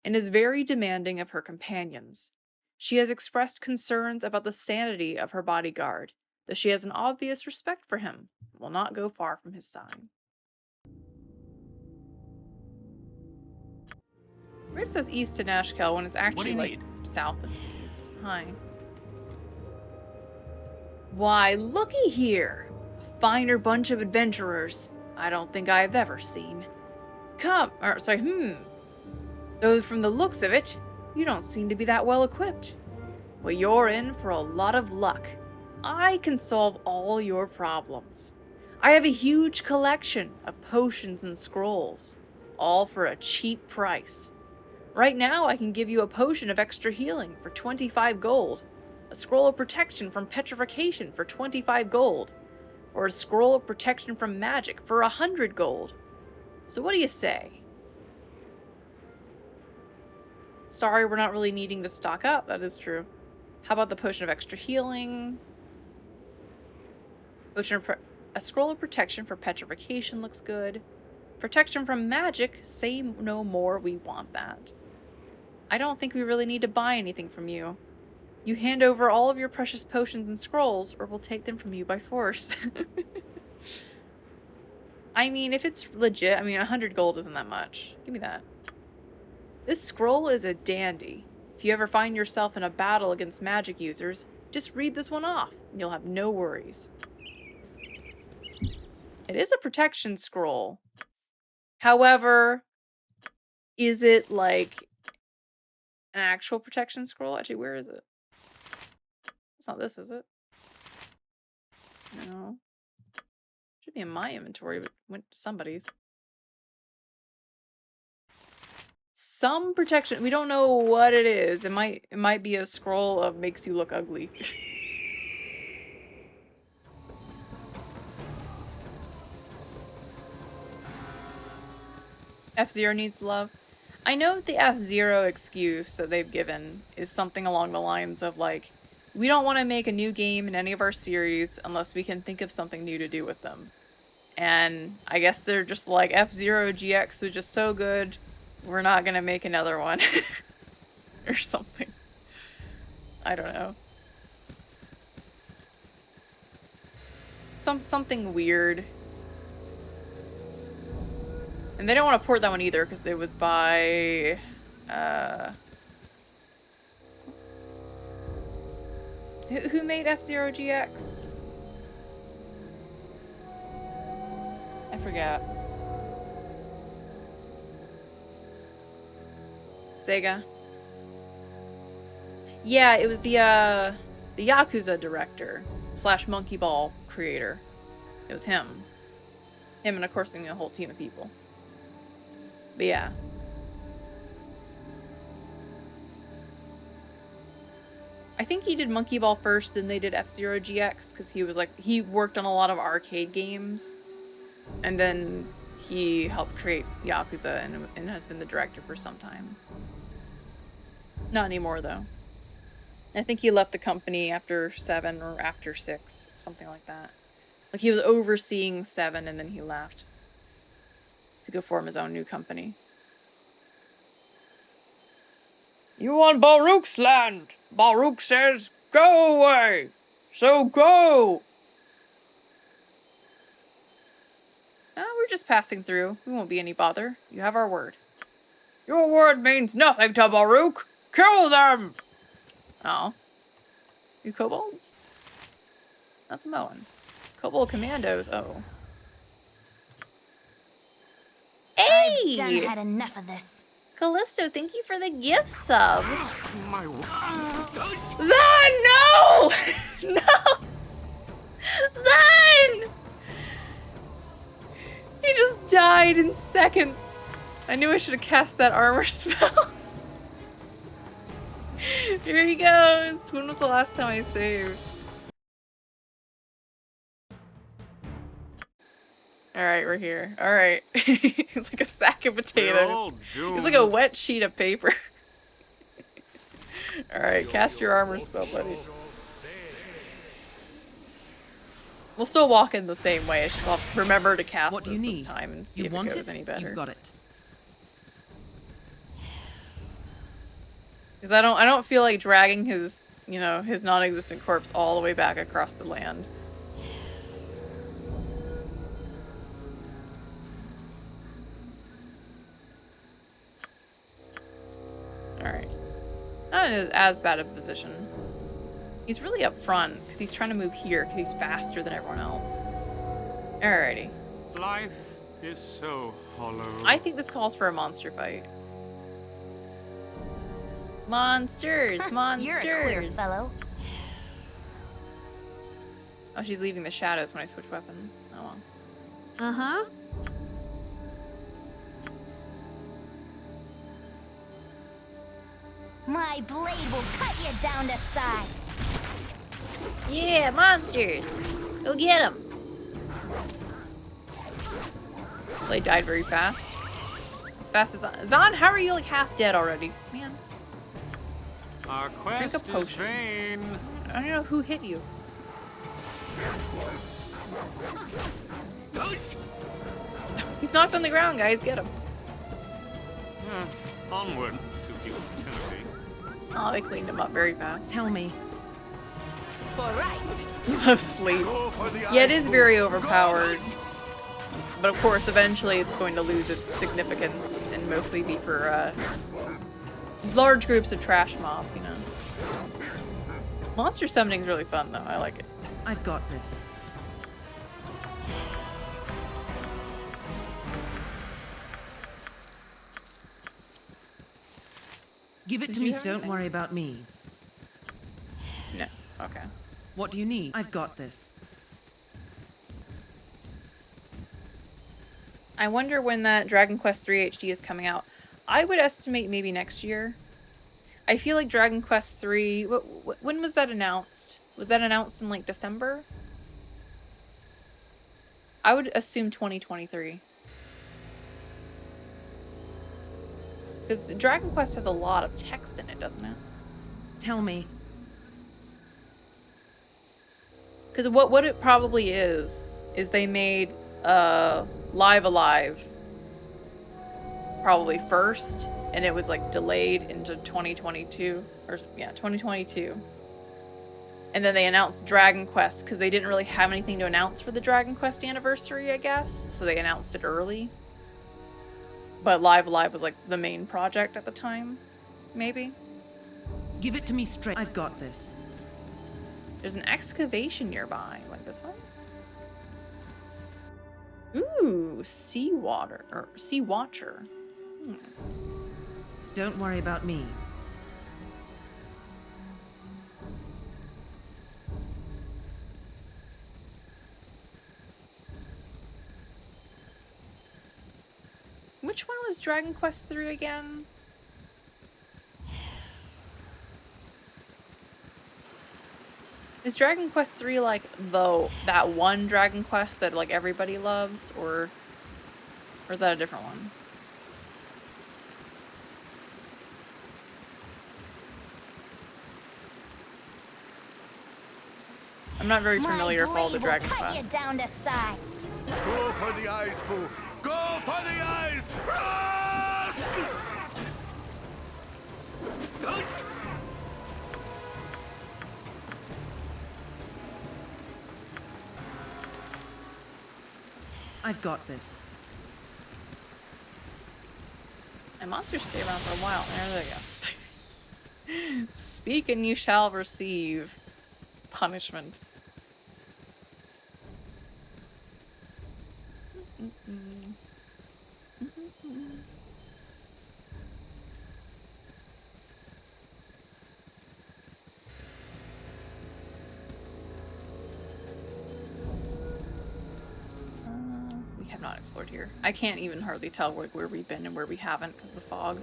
and is very demanding of her companions. She has expressed concerns about the sanity of her bodyguard, though she has an obvious respect for him, and will not go far from his side. Where it says east to Nashkel when it's actually like south of the east. Hi. Why, looky here! A finer bunch of adventurers I don't think I have ever seen. Though from the looks of it, you don't seem to be that well equipped. Well, you're in for a lot of luck. I can solve all your problems. I have a huge collection of potions and scrolls, all for a cheap price. Right now, I can give you a potion of extra healing for 25 gold, a scroll of protection from petrification for 25 gold, or a scroll of protection from magic for 100 gold. So what do you say? Sorry, we're not really needing to stock up. That is true. How about the potion of extra healing? A scroll of protection for petrification looks good. Protection from magic, say no more, we want that. I don't think we really need to buy anything from you. You hand over all of your precious potions and scrolls, or we'll take them from you by force. I mean, if it's legit, 100 gold isn't that much. Give me that. This scroll is a dandy. If you ever find yourself in a battle against magic users, just read this one off, and you'll have no worries. It is a protection scroll. However, is it like an actual protection scroll? Actually, where is it? It's not this, is it? No. Should be in my inventory, but went to somebody's. Some protection. We don't know what it is. It might be a scroll of makes you look ugly. F-Zero needs love. I know the F-Zero excuse that they've given is something along the lines of like, we don't want to make a new game in any of our series unless we can think of something new to do with them. And I guess they're just like, F-Zero GX was just so good, we're not gonna make another one. Or something. I don't know. Something weird. And they don't want to port that one either because it was by who made F-Zero GX? I forgot. Sega. Yeah, it was the Yakuza director / Monkey Ball creator. It was him. Him and of course a whole team of people. But yeah. I think he did Monkey Ball first, then they did F-Zero GX, because he was like, he worked on a lot of arcade games. And then he helped create Yakuza and has been the director for some time. Not anymore, though. I think he left the company after 7 or after 6, something like that. Like, he was overseeing 7 and then he left to go form his own new company. You want Balruk's land? Balruk says, go away! So go! We're just passing through. We won't be any bother. You have our word. Your word means nothing to Balruk! Kill them! Oh. You kobolds? That's Moen. Kobold commandos, oh. I've done Hey! had enough of this. Callisto, thank you for the gift sub. My Zan, no! No! Zan! He just died in seconds. I knew I should have cast that armor spell. Here he goes. When was the last time I saved? Alright, we're here. Alright. It's like a sack of potatoes. It's like a wet sheet of paper. Alright, cast your armor spell, buddy. We'll still walk in the same way. It's just I'll remember to cast What do you this need? time and see You if want it goes it? any better. You've got it. Because I don't feel like dragging his, you know, his non-existent corpse all the way back across the land. Alright. Not in as bad of a position. He's really up front, because he's trying to move here, because he's faster than everyone else. Alrighty. Life is so hollow. I think this calls for a monster fight. Monsters! Monsters! You're a queer fellow. Oh, she's leaving the shadows when I switch weapons. Oh well. Uh-huh. My blade will cut you down to size. Yeah, monsters! Go get them! They died very fast. As fast as Zahn, how are you like half dead already? Man. Our Drink quest a is potion. vain. I don't know who hit you. He's knocked on the ground, guys. Get him. Onward to futility. Oh, they cleaned him up very fast. Tell me. All right. Love sleep. Yeah, it is very overpowered. But of course, eventually it's going to lose its significance and mostly be for large groups of trash mobs, you know. Monster summoning is really fun, though. I like it. I've got this. Give it Did to you me, have don't anything? worry about me. No. Okay. What do you need? I've got this. I wonder when that Dragon Quest III HD is coming out. I would estimate maybe next year. I feel like Dragon Quest III... when was that announced? Was that announced in, like, December? I would assume 2023. Because Dragon Quest has a lot of text in it, doesn't it? Tell me. Because what it probably is they made Live Alive probably first, and it was like delayed into 2022, or yeah, 2022. And then they announced Dragon Quest because they didn't really have anything to announce for the Dragon Quest anniversary, I guess, so they announced it early. But Live Alive was like the main project at the time, maybe. Give it to me straight. I've got this. There's an excavation nearby, like this one. Ooh, seawater, or sea watcher. Don't worry about me. Which one was Dragon Quest III again? Is Dragon Quest 3 like that one Dragon Quest that like everybody loves, or is that a different one? I'm not very familiar with all the Dragon Quests. You down to size. Go for the eyes, Boo! Go for the eyes! Rust! I've got this. And monsters stay around for a while. There they go. Speak and you shall receive punishment. We have not explored here. I can't even hardly tell where we've been and where we haven't because of the fog.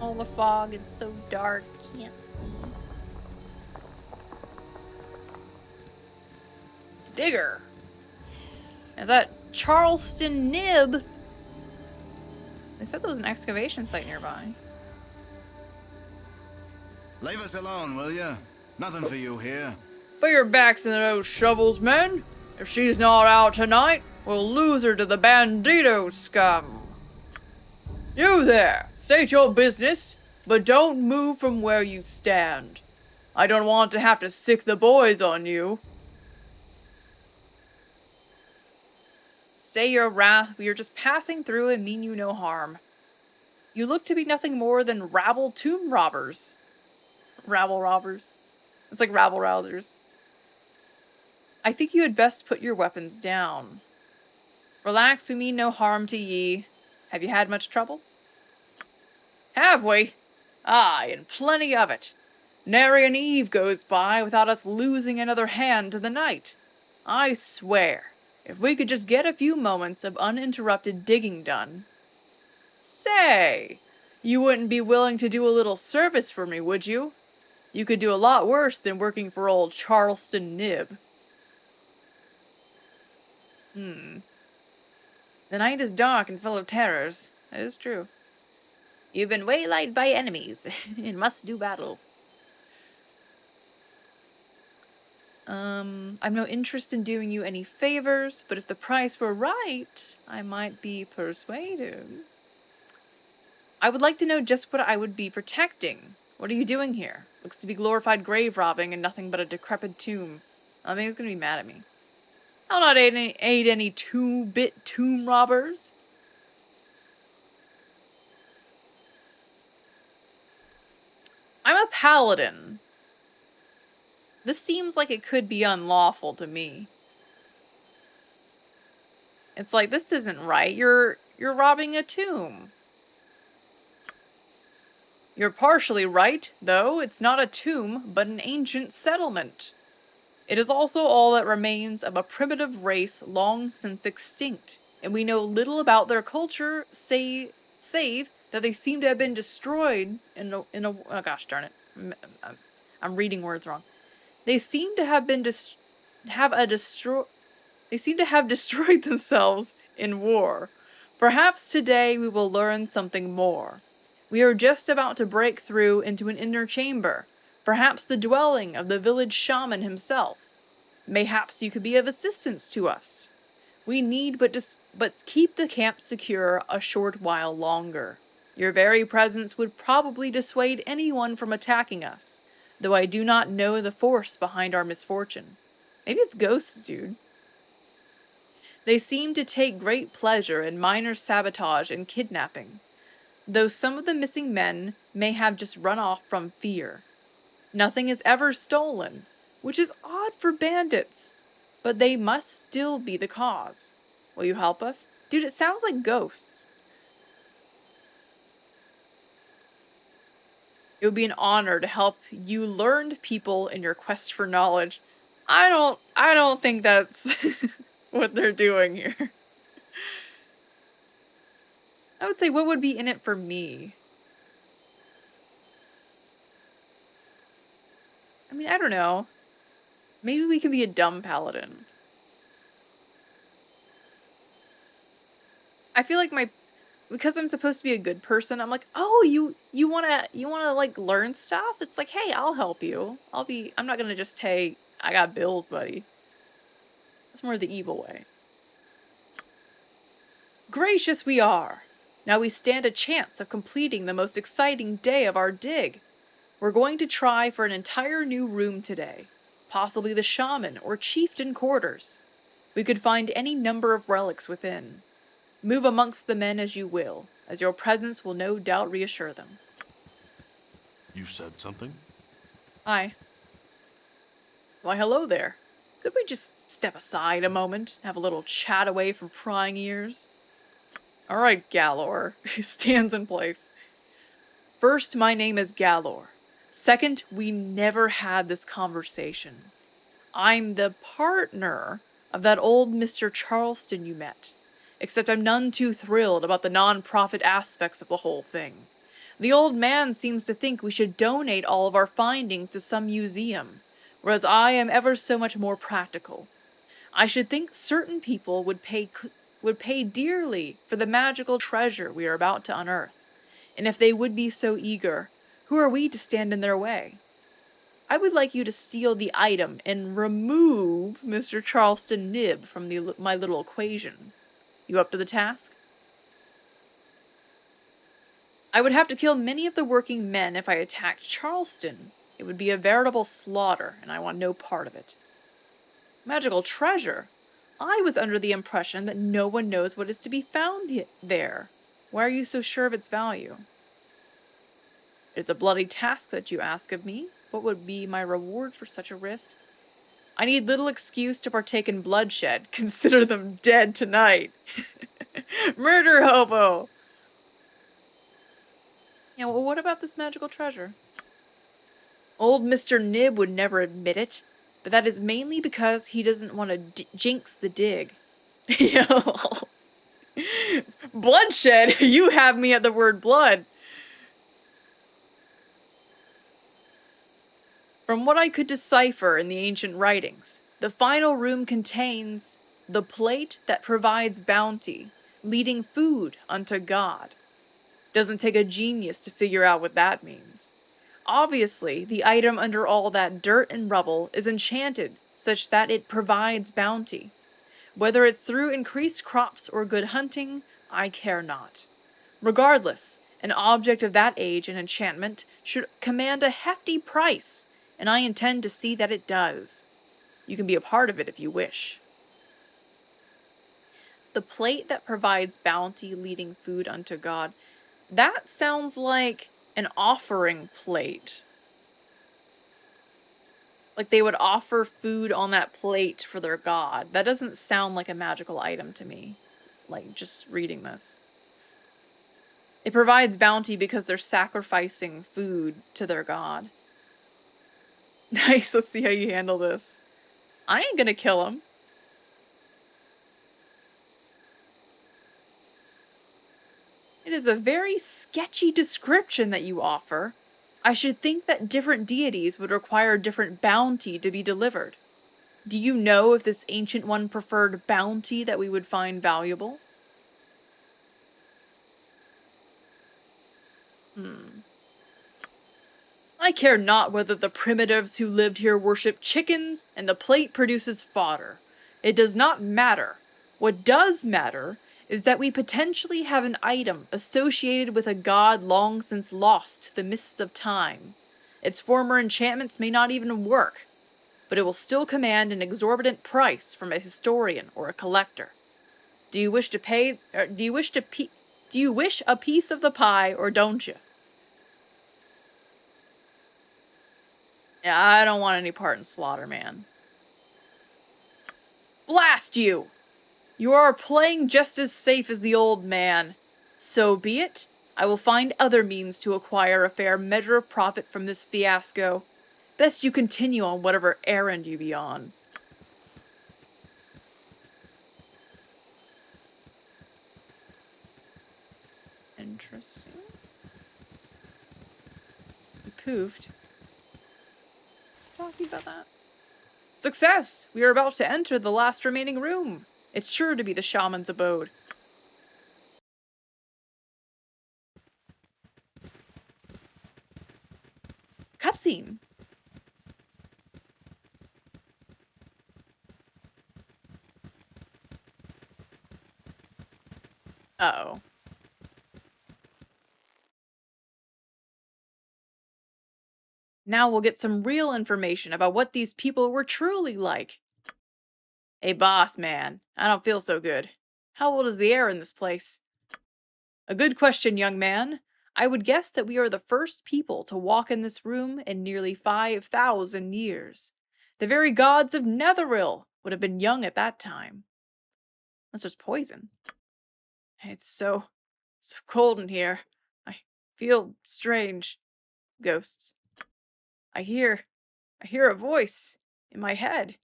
All the fog, it's so dark, can't see. Digger! Is that Charleston Nib? They said there was an excavation site nearby. Leave us alone, will ya? Nothing for you here. Put your backs into those shovels, men. If she's not out tonight, we'll lose her to the bandito scum. You there, state your business, but don't move from where you stand. I don't want to have to sick the boys on you. Stay your wrath, we are just passing through and mean you no harm. You look to be nothing more than rabble tomb robbers. Rabble robbers. It's like rabble rousers. I think you had best put your weapons down. Relax, we mean no harm to ye. Have you had much trouble? Have we? Aye, and plenty of it. Nary an eve goes by without us losing another hand to the night. I swear, if we could just get a few moments of uninterrupted digging done. Say, you wouldn't be willing to do a little service for me, would you? You could do a lot worse than working for old Charleston Nib. The night is dark and full of terrors. That is true. You've been waylaid by enemies and must do battle. I've no interest in doing you any favors, but if the price were right, I might be persuaded. I would like to know just what I would be protecting. What are you doing here? Looks to be glorified grave robbing and nothing but a decrepit tomb. I think he's gonna be mad at me. I'll not aid any two-bit tomb robbers. I'm a paladin. This seems like it could be unlawful to me. It's like, this isn't right. You're robbing a tomb. You're partially right, though. It's not a tomb, but an ancient settlement. It is also all that remains of a primitive race long since extinct, and we know little about their culture, save that they seem to have been destroyed in a oh gosh darn it. I'm reading words wrong. They seem to have been They seem to have destroyed themselves in war. Perhaps today we will learn something more. We are just about to break through into an inner chamber, perhaps the dwelling of the village shaman himself. Mayhaps you could be of assistance to us. We need but keep the camp secure a short while longer. Your very presence would probably dissuade anyone from attacking us, though I do not know the force behind our misfortune. Maybe it's ghosts, dude. They seem to take great pleasure in minor sabotage and kidnapping, though some of the missing men may have just run off from fear. Nothing is ever stolen, which is odd for bandits, but they must still be the cause. Will you help us? Dude, it sounds like ghosts. It would be an honor to help you learned people in your quest for knowledge. I don't think that's what they're doing here. I would say, what would be in it for me? I mean, I don't know. Maybe we can be a dumb paladin. I feel like because I'm supposed to be a good person, I'm like, oh, you wanna like learn stuff? It's like, hey, I'll help you. I'm not gonna just, hey, I got bills, buddy. That's more the evil way. Gracious we are. Now we stand a chance of completing the most exciting day of our dig. We're going to try for an entire new room today. Possibly the shaman or chieftain quarters. We could find any number of relics within. Move amongst the men as you will, as your presence will no doubt reassure them. You said something? Hi. Why, hello there. Could we just step aside a moment, have a little chat away from prying ears? Alright, Galor. Stands in place. First, my name is Galor. Second, we never had this conversation. I'm the partner of that old Mr. Charleston you met. Except I'm none too thrilled about the non-profit aspects of the whole thing. The old man seems to think we should donate all of our findings to some museum, whereas I am ever so much more practical. I should think certain people would pay dearly for the magical treasure we are about to unearth, and if they would be so eager, who are we to stand in their way? I would like you to steal the item and remove Mr. Charleston Nib from my little equation. You up to the task? I would have to kill many of the working men if I attacked Charleston. It would be a veritable slaughter, and I want no part of it. Magical treasure? I was under the impression that no one knows what is to be found there. Why are you so sure of its value? It's a bloody task that you ask of me. What would be my reward for such a risk? I need little excuse to partake in bloodshed. Consider them dead tonight. Murder hobo! Yeah, well, what about this magical treasure? Old Mr. Nib would never admit it, but that is mainly because he doesn't want to jinx the dig. Bloodshed? You have me at the word blood. From what I could decipher in the ancient writings, the final room contains the plate that provides bounty, leading food unto God. Doesn't take a genius to figure out what that means. Obviously, the item under all that dirt and rubble is enchanted such that it provides bounty. Whether it's through increased crops or good hunting, I care not. Regardless, an object of that age and enchantment should command a hefty price, and I intend to see that it does. You can be a part of it if you wish. The plate that provides bounty leading food unto God, that sounds like an offering plate. Like they would offer food on that plate for their god. That doesn't sound like a magical item to me, like just reading this. It provides bounty because they're sacrificing food to their god. Nice, let's see how you handle this. I ain't gonna kill him. It is a very sketchy description that you offer. I should think that different deities would require different bounty to be delivered. Do you know if this ancient one preferred bounty that we would find valuable? I care not whether the primitives who lived here worship chickens and the plate produces fodder. It does not matter. What does matter is that we potentially have an item associated with a god long since lost to the mists of time. Its former enchantments may not even work, but it will still command an exorbitant price from a historian or a collector. Do you wish a piece of the pie, or don't you? Yeah, I don't want any part in slaughter, man. Blast you! You are playing just as safe as the old man. So be it. I will find other means to acquire a fair measure of profit from this fiasco. Best you continue on whatever errand you be on. Interesting. You poofed. Talking about that. Success! We are about to enter the last remaining room. It's sure to be the shaman's abode. Cutscene. Uh-oh. Now we'll get some real information about what these people were truly like. Hey boss man, I don't feel so good. How old is the air in this place? A good question, young man. I would guess that we are the first people to walk in this room in nearly 5,000 years. The very gods of Netheril would have been young at that time. That's just poison. It's so cold in here. I feel strange. Ghosts. I hear a voice in my head.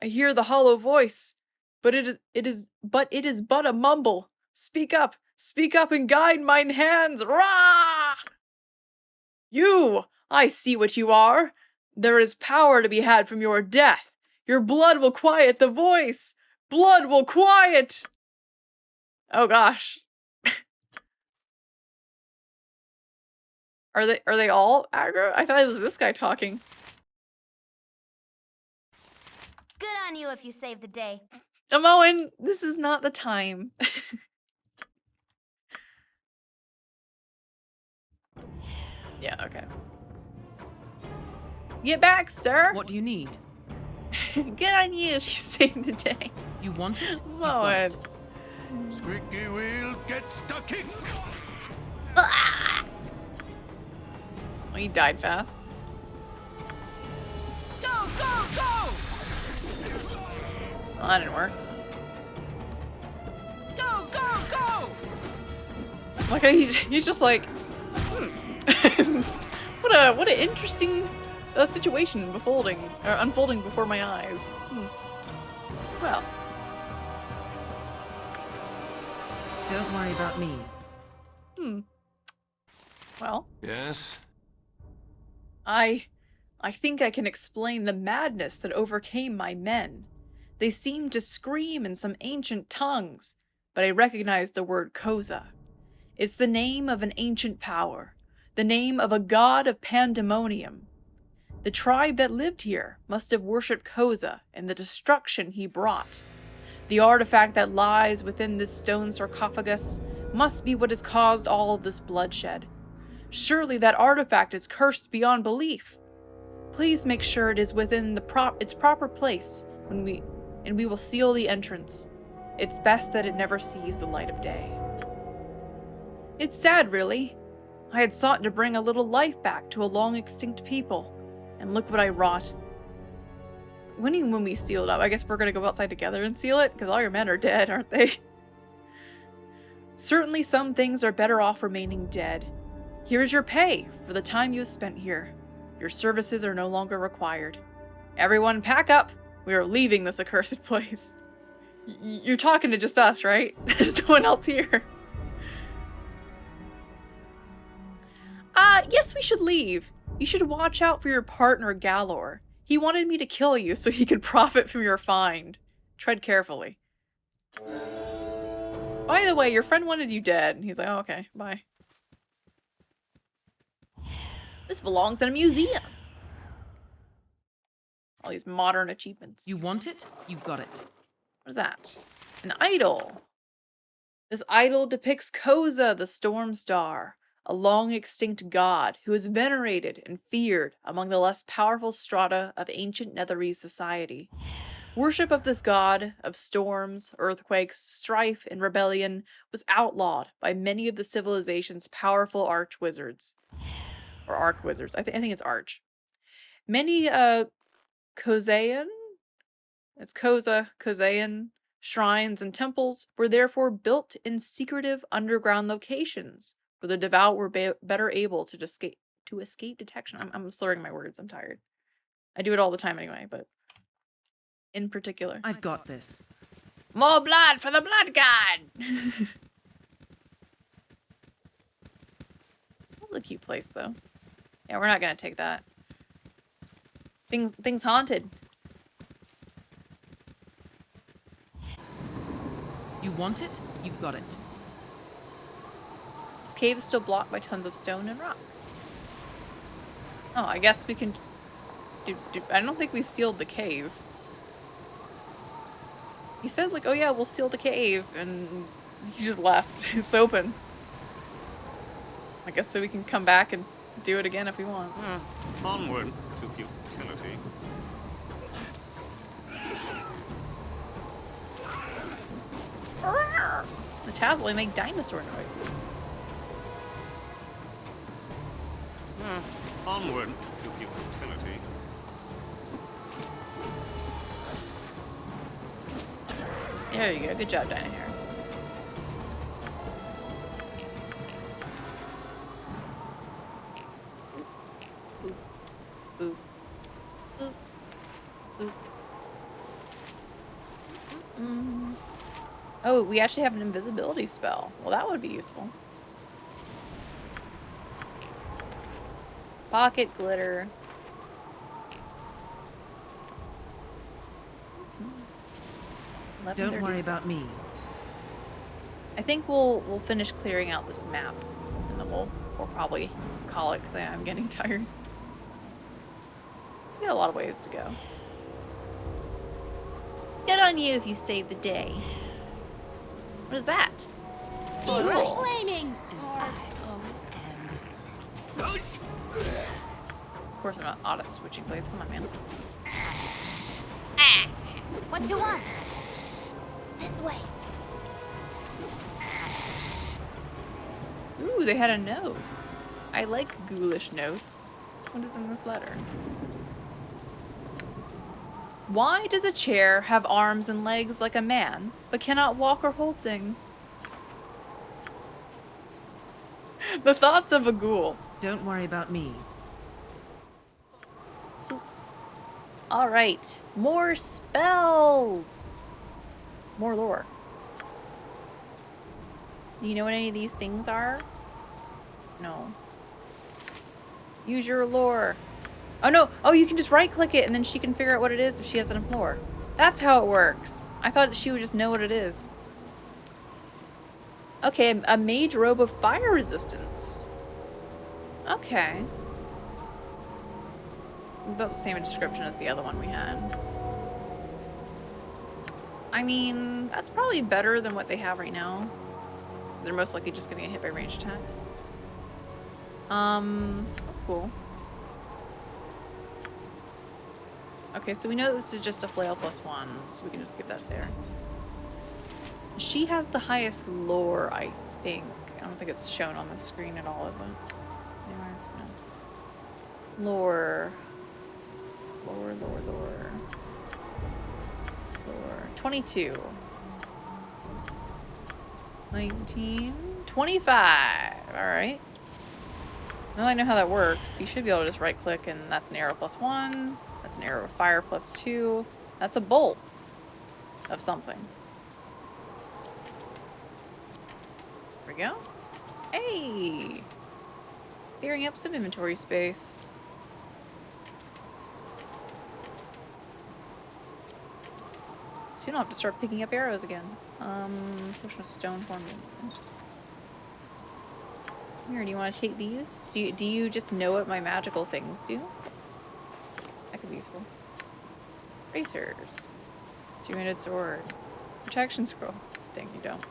I hear the hollow voice, but it is but a mumble. Speak up and guide mine hands. Rah! You, I see what you are. There is power to be had from your death. Your blood will quiet the voice. Blood will quiet. Oh gosh. Are they all aggro? I thought it was this guy talking. Good on you if you saved the day. Owen, this is not the time. Yeah, okay. Get back, sir! What do you need? Good on you if you saved the day. You want it? You got Owen. it. Squeaky wheel gets the kick. Well, he died fast. Go, go, go! Well, that didn't work. Go, go, go! Like he's just like, what a interesting situation unfolding before my eyes. Well, Don't worry about me. well, Yes? I think I can explain the madness that overcame my men. They seemed to scream in some ancient tongues, but I recognized the word Koza. It's the name of an ancient power, the name of a god of pandemonium. The tribe that lived here must have worshipped Koza and the destruction he brought. The artifact that lies within this stone sarcophagus must be what has caused all of this bloodshed. Surely that artifact is cursed beyond belief. Please make sure it is within its proper place and we will seal the entrance. It's best that it never sees the light of day. It's sad, really. I had sought to bring a little life back to a long-extinct people, and look what I wrought. When we seal it up, I guess we're gonna go outside together and seal it, because all your men are dead, aren't they? Certainly some things are better off remaining dead. Here is your pay for the time you have spent here. Your services are no longer required. Everyone pack up! We are leaving this accursed place. You're talking to just us, right? There's no one else here. Yes, we should leave. You should watch out for your partner, Galor. He wanted me to kill you so he could profit from your find. Tread carefully. By the way, your friend wanted you dead. And he's like, oh, okay, bye. This belongs in a museum. All these modern achievements. You want it? You got it. What is that? An idol. This idol depicts Koza, the storm star, a long-extinct god who is venerated and feared among the less powerful strata of ancient Netherese society. Worship of this god of storms, earthquakes, strife, and rebellion was outlawed by many of the civilization's powerful arch-wizards. Or arch-wizards. I think it's arch. Many, Kozaean shrines and temples were therefore built in secretive underground locations where the devout were better able to to escape detection. I'm slurring my words. I'm tired. I do it all the time anyway, but in particular. I've got this. More blood for the blood god! That's a cute place, though. Yeah, we're not gonna take that. Things haunted. You want it? You got it. This cave is still blocked by tons of stone and rock. Oh, I guess we can... I don't think we sealed the cave. He said, like, oh yeah, we'll seal the cave, and he just left. It's open. I guess so we can come back and do it again if we want. Onward to futility. The Chazley make dinosaur noises. Onward to futility. There you go. Good job, Dino Hair. Boop. Boop. Boop. Mm-mm. Oh, we actually have an invisibility spell. Well, that would be useful. Pocket glitter. Don't worry 11:36. about me. I think we'll finish clearing out this map, and then we'll probably call it because I'm getting tired. We got a lot of ways to go. Good on you if you save the day. What is that? It's a ghoul. Flaming! Of course I'm not auto switching blades. Come on, man. What you want? This way. Ooh, they had a note. I like ghoulish notes. What is in this letter? Why does a chair have arms and legs like a man, but cannot walk or hold things? The thoughts of a ghoul. Don't worry about me. Alright, more spells! More lore. Do you know what any of these things are? No. Use your lore. Oh no! Oh, you can just right-click it and then she can figure out what it is if she has enough lore. That's how it works. I thought she would just know what it is. Okay, a mage robe of fire resistance. Okay. About the same description as the other one we had. I mean, that's probably better than what they have right now. Because they're most likely just gonna get hit by ranged attacks. That's cool. Okay, so we know this is just a flail +1, so we can just give that there. She has the highest lore, I think. I don't think it's shown on the screen at all, is it? Anywhere? No. Lore. Lore. 22. 19. 25. Alright. Now I know how that works. You should be able to just right click and that's an arrow +1. That's an arrow of fire +2. That's a bolt of something. There we go. Hey! Clearing up some inventory space. Soon I'll have to start picking up arrows again. Potion of stone horn. Here, do you want to take these? Do you just know what my magical things do? That could be useful. Bracers. Two-handed sword. Protection scroll. Dang, you don't.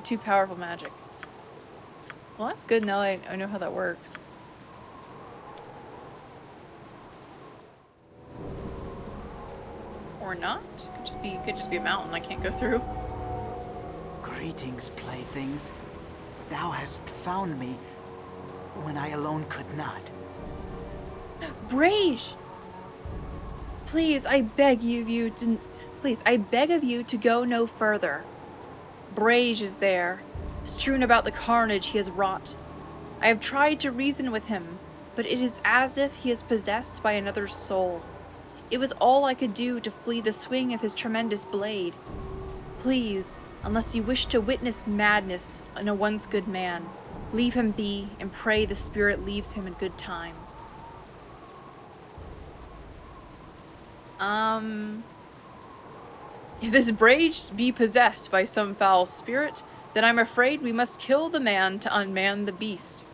Too powerful magic. Well, that's good now that I know how that works. Or not. Could just be a mountain I can't go through. Greetings, playthings. Thou hast found me when I alone could not. Brage! Please, I beg you to... Please, I beg of you to go no further. Brage is there, strewn about the carnage he has wrought. I have tried to reason with him, but it is as if he is possessed by another soul. It was all I could do to flee the swing of his tremendous blade. Please, unless you wish to witness madness in a once good man, leave him be and pray the spirit leaves him in good time. If this brage be possessed by some foul spirit, then I'm afraid we must kill the man to unman the beast.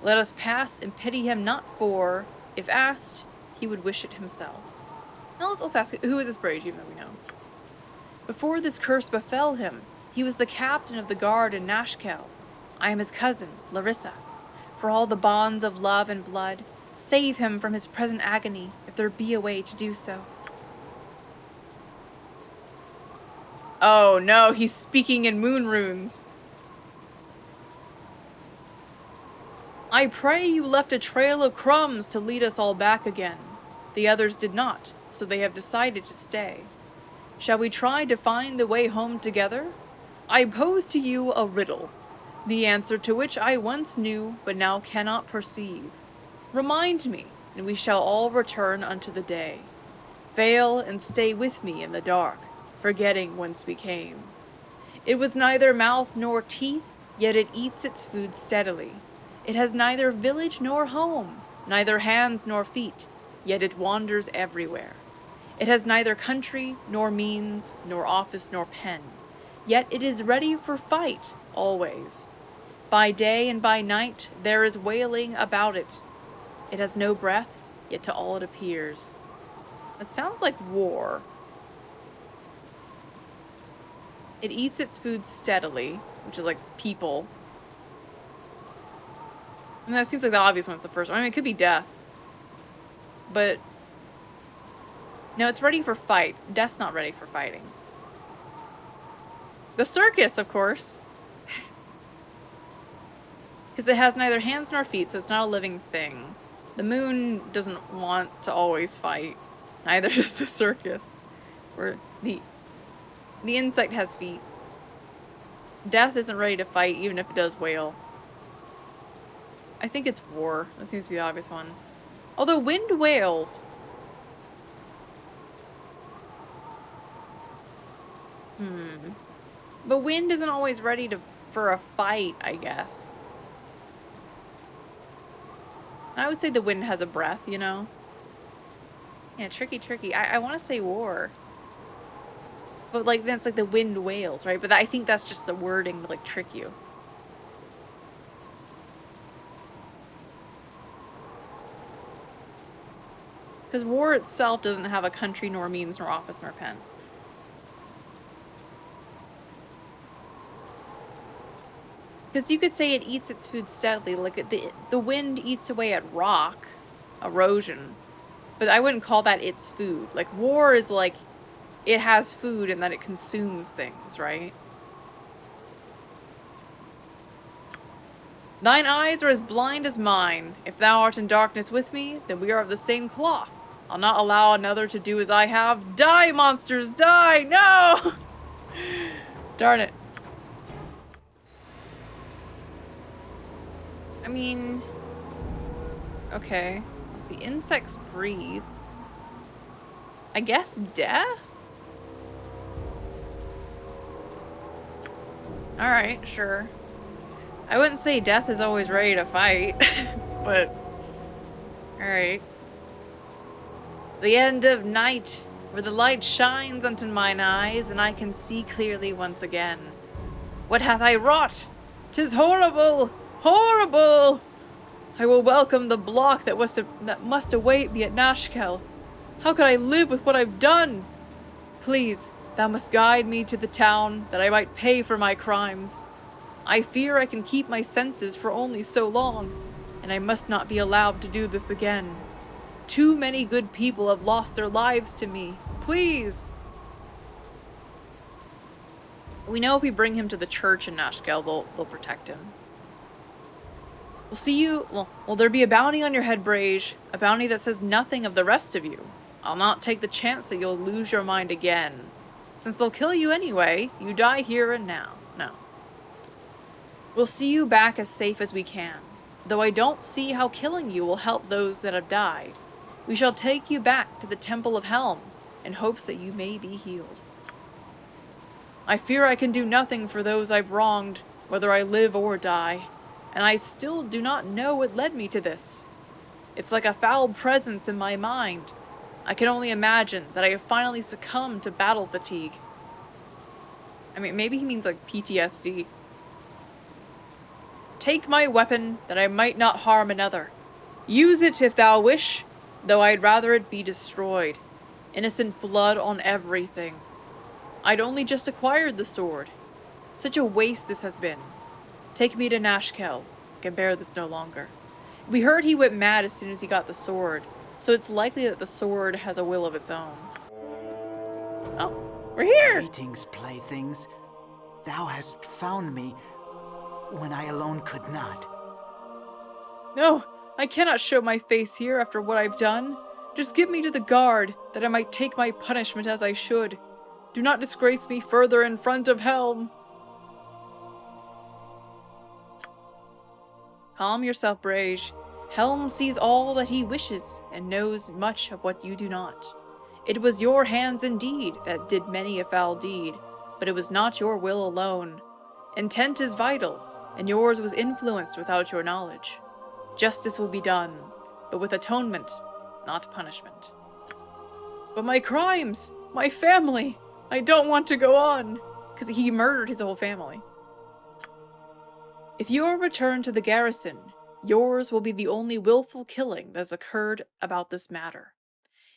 Let us pass and pity him not for, if asked, he would wish it himself. Now let's ask, who is this brage, even though we know? Before this curse befell him, he was the captain of the guard in Nashkel. I am his cousin, Larissa. For all the bonds of love and blood, save him from his present agony, if there be a way to do so. Oh no, he's speaking in moon runes. I pray you left a trail of crumbs to lead us all back again. The others did not, so they have decided to stay. Shall we try to find the way home together? I pose to you a riddle, the answer to which I once knew, but now cannot perceive. Remind me, and we shall all return unto the day. Fail and stay with me in the dark, forgetting whence we came. It was neither mouth nor teeth, yet it eats its food steadily. It has neither village nor home, neither hands nor feet, yet it wanders everywhere. It has neither country, nor means, nor office, nor pen, yet it is ready for fight, always. By day and by night there is wailing about it. It has no breath, yet to all it appears. That sounds like war. It eats its food steadily, which is like people. I mean, that seems like the obvious one's the first one. I mean, it could be death. But no, it's ready for fight. Death's not ready for fighting. The circus, of course. Because it has neither hands nor feet, so it's not a living thing. The moon doesn't want to always fight. Neither does the circus. Or the insect has feet. Death isn't ready to fight, even if it does wail. I think it's war. That seems to be the obvious one. Although wind wails. But wind isn't always ready for a fight, I guess. And I would say the wind has a breath, you know? Yeah, tricky. I want to say war. But, like, then it's like the wind wails, right? But I think that's just the wording to, like, trick you. Because war itself doesn't have a country, nor means, nor office, nor pen. Because you could say it eats its food steadily, like the wind eats away at rock, erosion. But I wouldn't call that its food. Like, war is like, it has food and then it consumes things, right? Thine eyes are as blind as mine. If thou art in darkness with me, then we are of the same cloth. I'll not allow another to do as I have. Die, monsters, die! No! Darn it. I mean, okay. Let's see, insects breathe. I guess death? Alright, sure. I wouldn't say death is always ready to fight, but alright. The end of night, where the light shines unto mine eyes, and I can see clearly once again. What hath I wrought? 'Tis horrible! Horrible! I will welcome the block that must await me at Nashkel. How could I live with what I've done? Please, thou must guide me to the town, that I might pay for my crimes. I fear I can keep my senses for only so long, and I must not be allowed to do this again. Too many good people have lost their lives to me. Please! We know if we bring him to the church in Nashkel, they'll protect him. We'll see you. Will there be a bounty on your head, Brage? A bounty that says nothing of the rest of you. I'll not take the chance that you'll lose your mind again. Since they'll kill you anyway, you die here and now. No. We'll see you back as safe as we can. though I don't see how killing you will help those that have died. We shall take you back to the Temple of Helm, in hopes that you may be healed. I fear I can do nothing for those I've wronged, whether I live or die, and I still do not know what led me to this. It's like a foul presence in my mind. I can only imagine that I have finally succumbed to battle fatigue. I mean, maybe he means like PTSD. Take my weapon, that I might not harm another. Use it if thou wish, though I'd rather it be destroyed. Innocent blood on everything. I'd only just acquired the sword. Such a waste this has been. Take me to Nashkel. I can bear this no longer. We heard he went mad as soon as he got the sword, so it's likely that the sword has a will of its own. Oh, we're here! Greetings, playthings. Thou hast found me when I alone could not. No, I cannot show my face here after what I've done. Just give me to the guard, that I might take my punishment as I should. Do not disgrace me further in front of Helm. Calm yourself, Brage. Helm sees all that he wishes, and knows much of what you do not. It was your hands indeed that did many a foul deed, but it was not your will alone. Intent is vital, and yours was influenced without your knowledge. Justice will be done, but with atonement, not punishment. But my crimes! My family! I don't want to go on! Because he murdered his whole family. If you are returned to the garrison, yours will be the only willful killing that has occurred about this matter.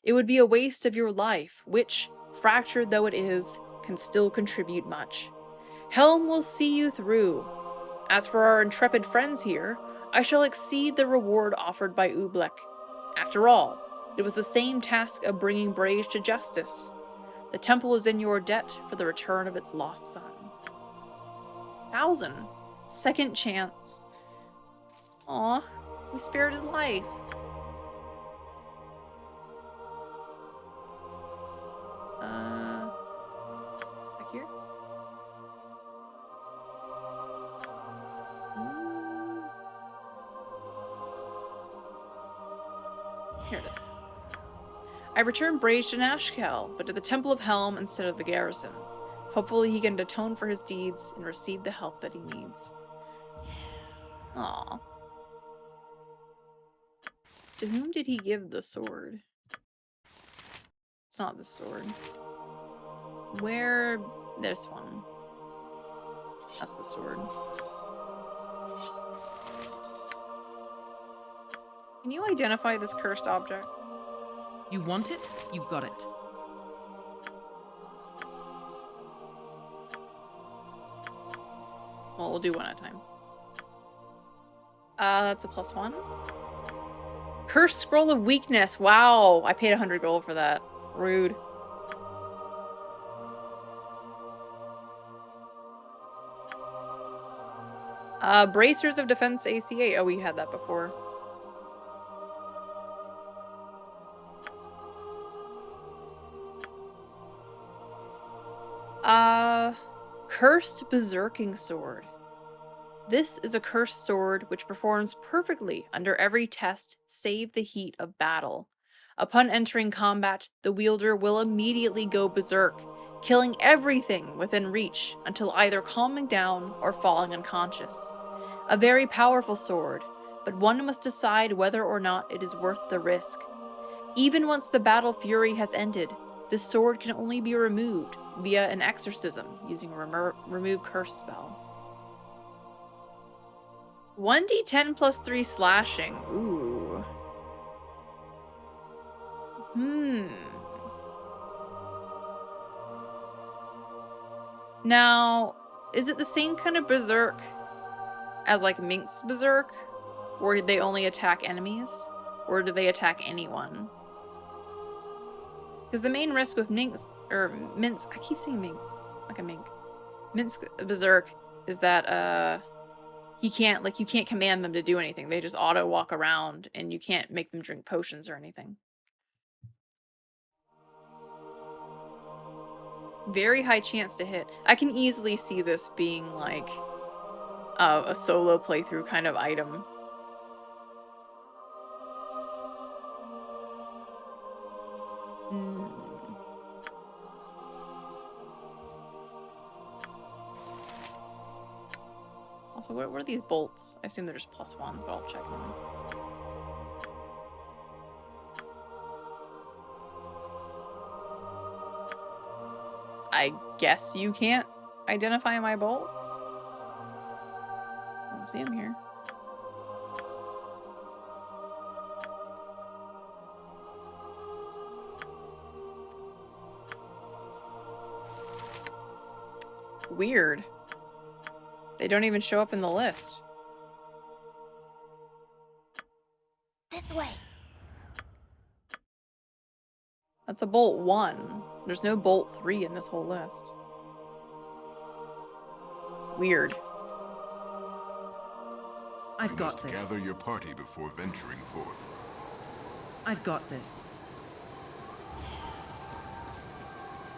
It would be a waste of your life, which, fractured though it is, can still contribute much. Helm will see you through. As for our intrepid friends here, I shall exceed the reward offered by Ublek. After all, it was the same task of bringing Brage to justice. The temple is in your debt for the return of its lost son. 1,000. Second chance. Aw, we spared his life. Back here? Here it is. I returned Brage to Nashkel, but to the Temple of Helm instead of the garrison. Hopefully he can atone for his deeds and receive the help that he needs. Aww. To whom did he give the sword? It's not the sword. Where? This one. That's the sword. Can you identify this cursed object? You want it? You got it. Well, we'll do one at a time. That's a +1. Cursed Scroll of Weakness. Wow, I paid 100 gold for that. Rude. Bracers of Defense AC8. Oh, we had that before. Cursed Berserking Sword. This is a cursed sword which performs perfectly under every test save the heat of battle. Upon entering combat, the wielder will immediately go berserk, killing everything within reach until either calming down or falling unconscious. A very powerful sword, but one must decide whether or not it is worth the risk. Even once the battle fury has ended, this sword can only be removed via an exorcism using a remove curse spell. 1d10 plus 3 slashing. Ooh. Now, is it the same kind of berserk as like Mink's berserk? Or they only attack enemies? Or do they attack anyone? Because the main risk with Mink's, or Mint's, I keep saying Mink's, like a mink. Mint's berserk is that, he can't, like, you can't command them to do anything. They just auto walk around and you can't make them drink potions or anything. Very high chance to hit. I can easily see this being like a solo playthrough kind of item. Also, what are these bolts? I assume they're just +1s, but I'll check anyway. I guess you can't identify my bolts? I don't see them here. Weird. They don't even show up in the list. This way. That's a bolt 1. There's no bolt 3 in this whole list. Weird. I've got this. Gather your party before venturing forth. I've got this.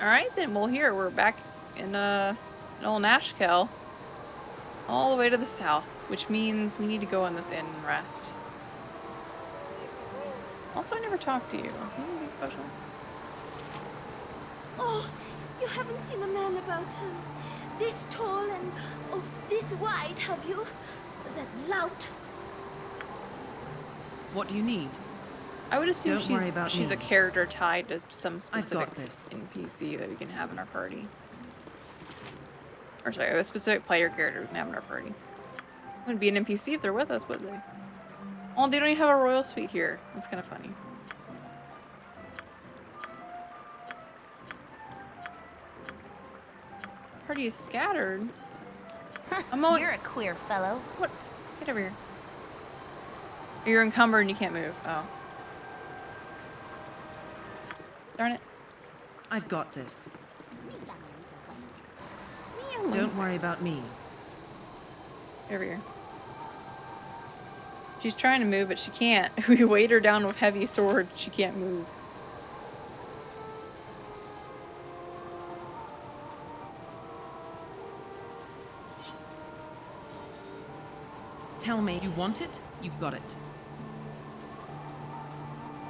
Alright then, well here, we're back in old Nashkel. All the way to the south, which means we need to go in this inn and rest. Also, I never talked to you. Anything special? Oh, you haven't seen a man about this tall and this wide, have you? That lout. What do you need? I would assume Don't worry about she's me. a character tied to some specific got this. NPC that we can have in our party. Or sorry, a specific player character we can have in our party. Wouldn't be an NPC if they're with us, would they? Oh, they don't even have a royal suite here. That's kind of funny. Party is scattered. You're a queer fellow. What? Get over here. You're encumbered and you can't move. Oh. Darn it. I've got this. Don't worry about me. Get over here. She's trying to move, but she can't. We weight her down with heavy sword. She can't move. Tell me, you want it? You got it.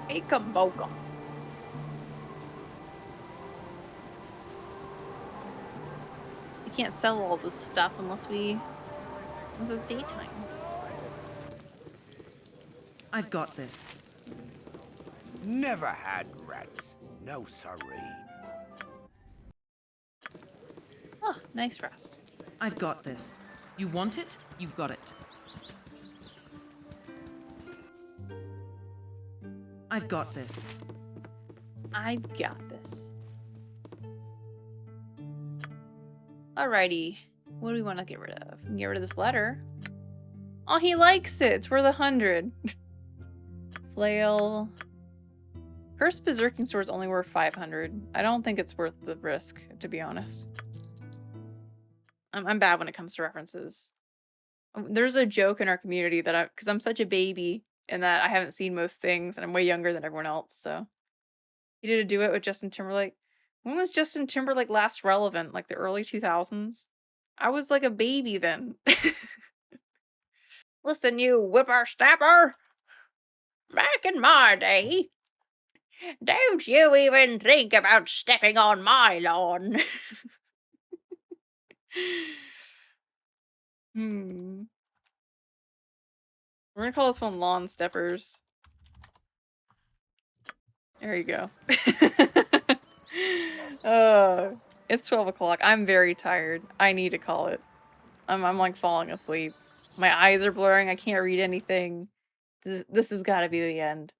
Ikaboga. We can't sell all this stuff unless it's daytime. I've got this. Never had rats. No sorry. Oh, nice rest. I've got this. You want it? You got it. I've got this. I've got this. Alrighty. What do we want to get rid of? We can get rid of this letter. Oh, he likes it. It's worth 100. Flail. Cursed Berserking Sword is only worth 500. I don't think it's worth the risk, to be honest. I'm bad when it comes to references. There's a joke in our community that because I'm such a baby and that I haven't seen most things and I'm way younger than everyone else, so. He did a duet with Justin Timberlake. When was Justin Timberlake last relevant? Like the early 2000s? I was like a baby then. Listen, you whippersnapper! Back in my day, don't you even think about stepping on my lawn. We're gonna call this one Lawn Steppers. There you go. It's 12 o'clock. I'm very tired. I need to call it. I'm like falling asleep. My eyes are blurring. I can't read anything. This has got to be the end.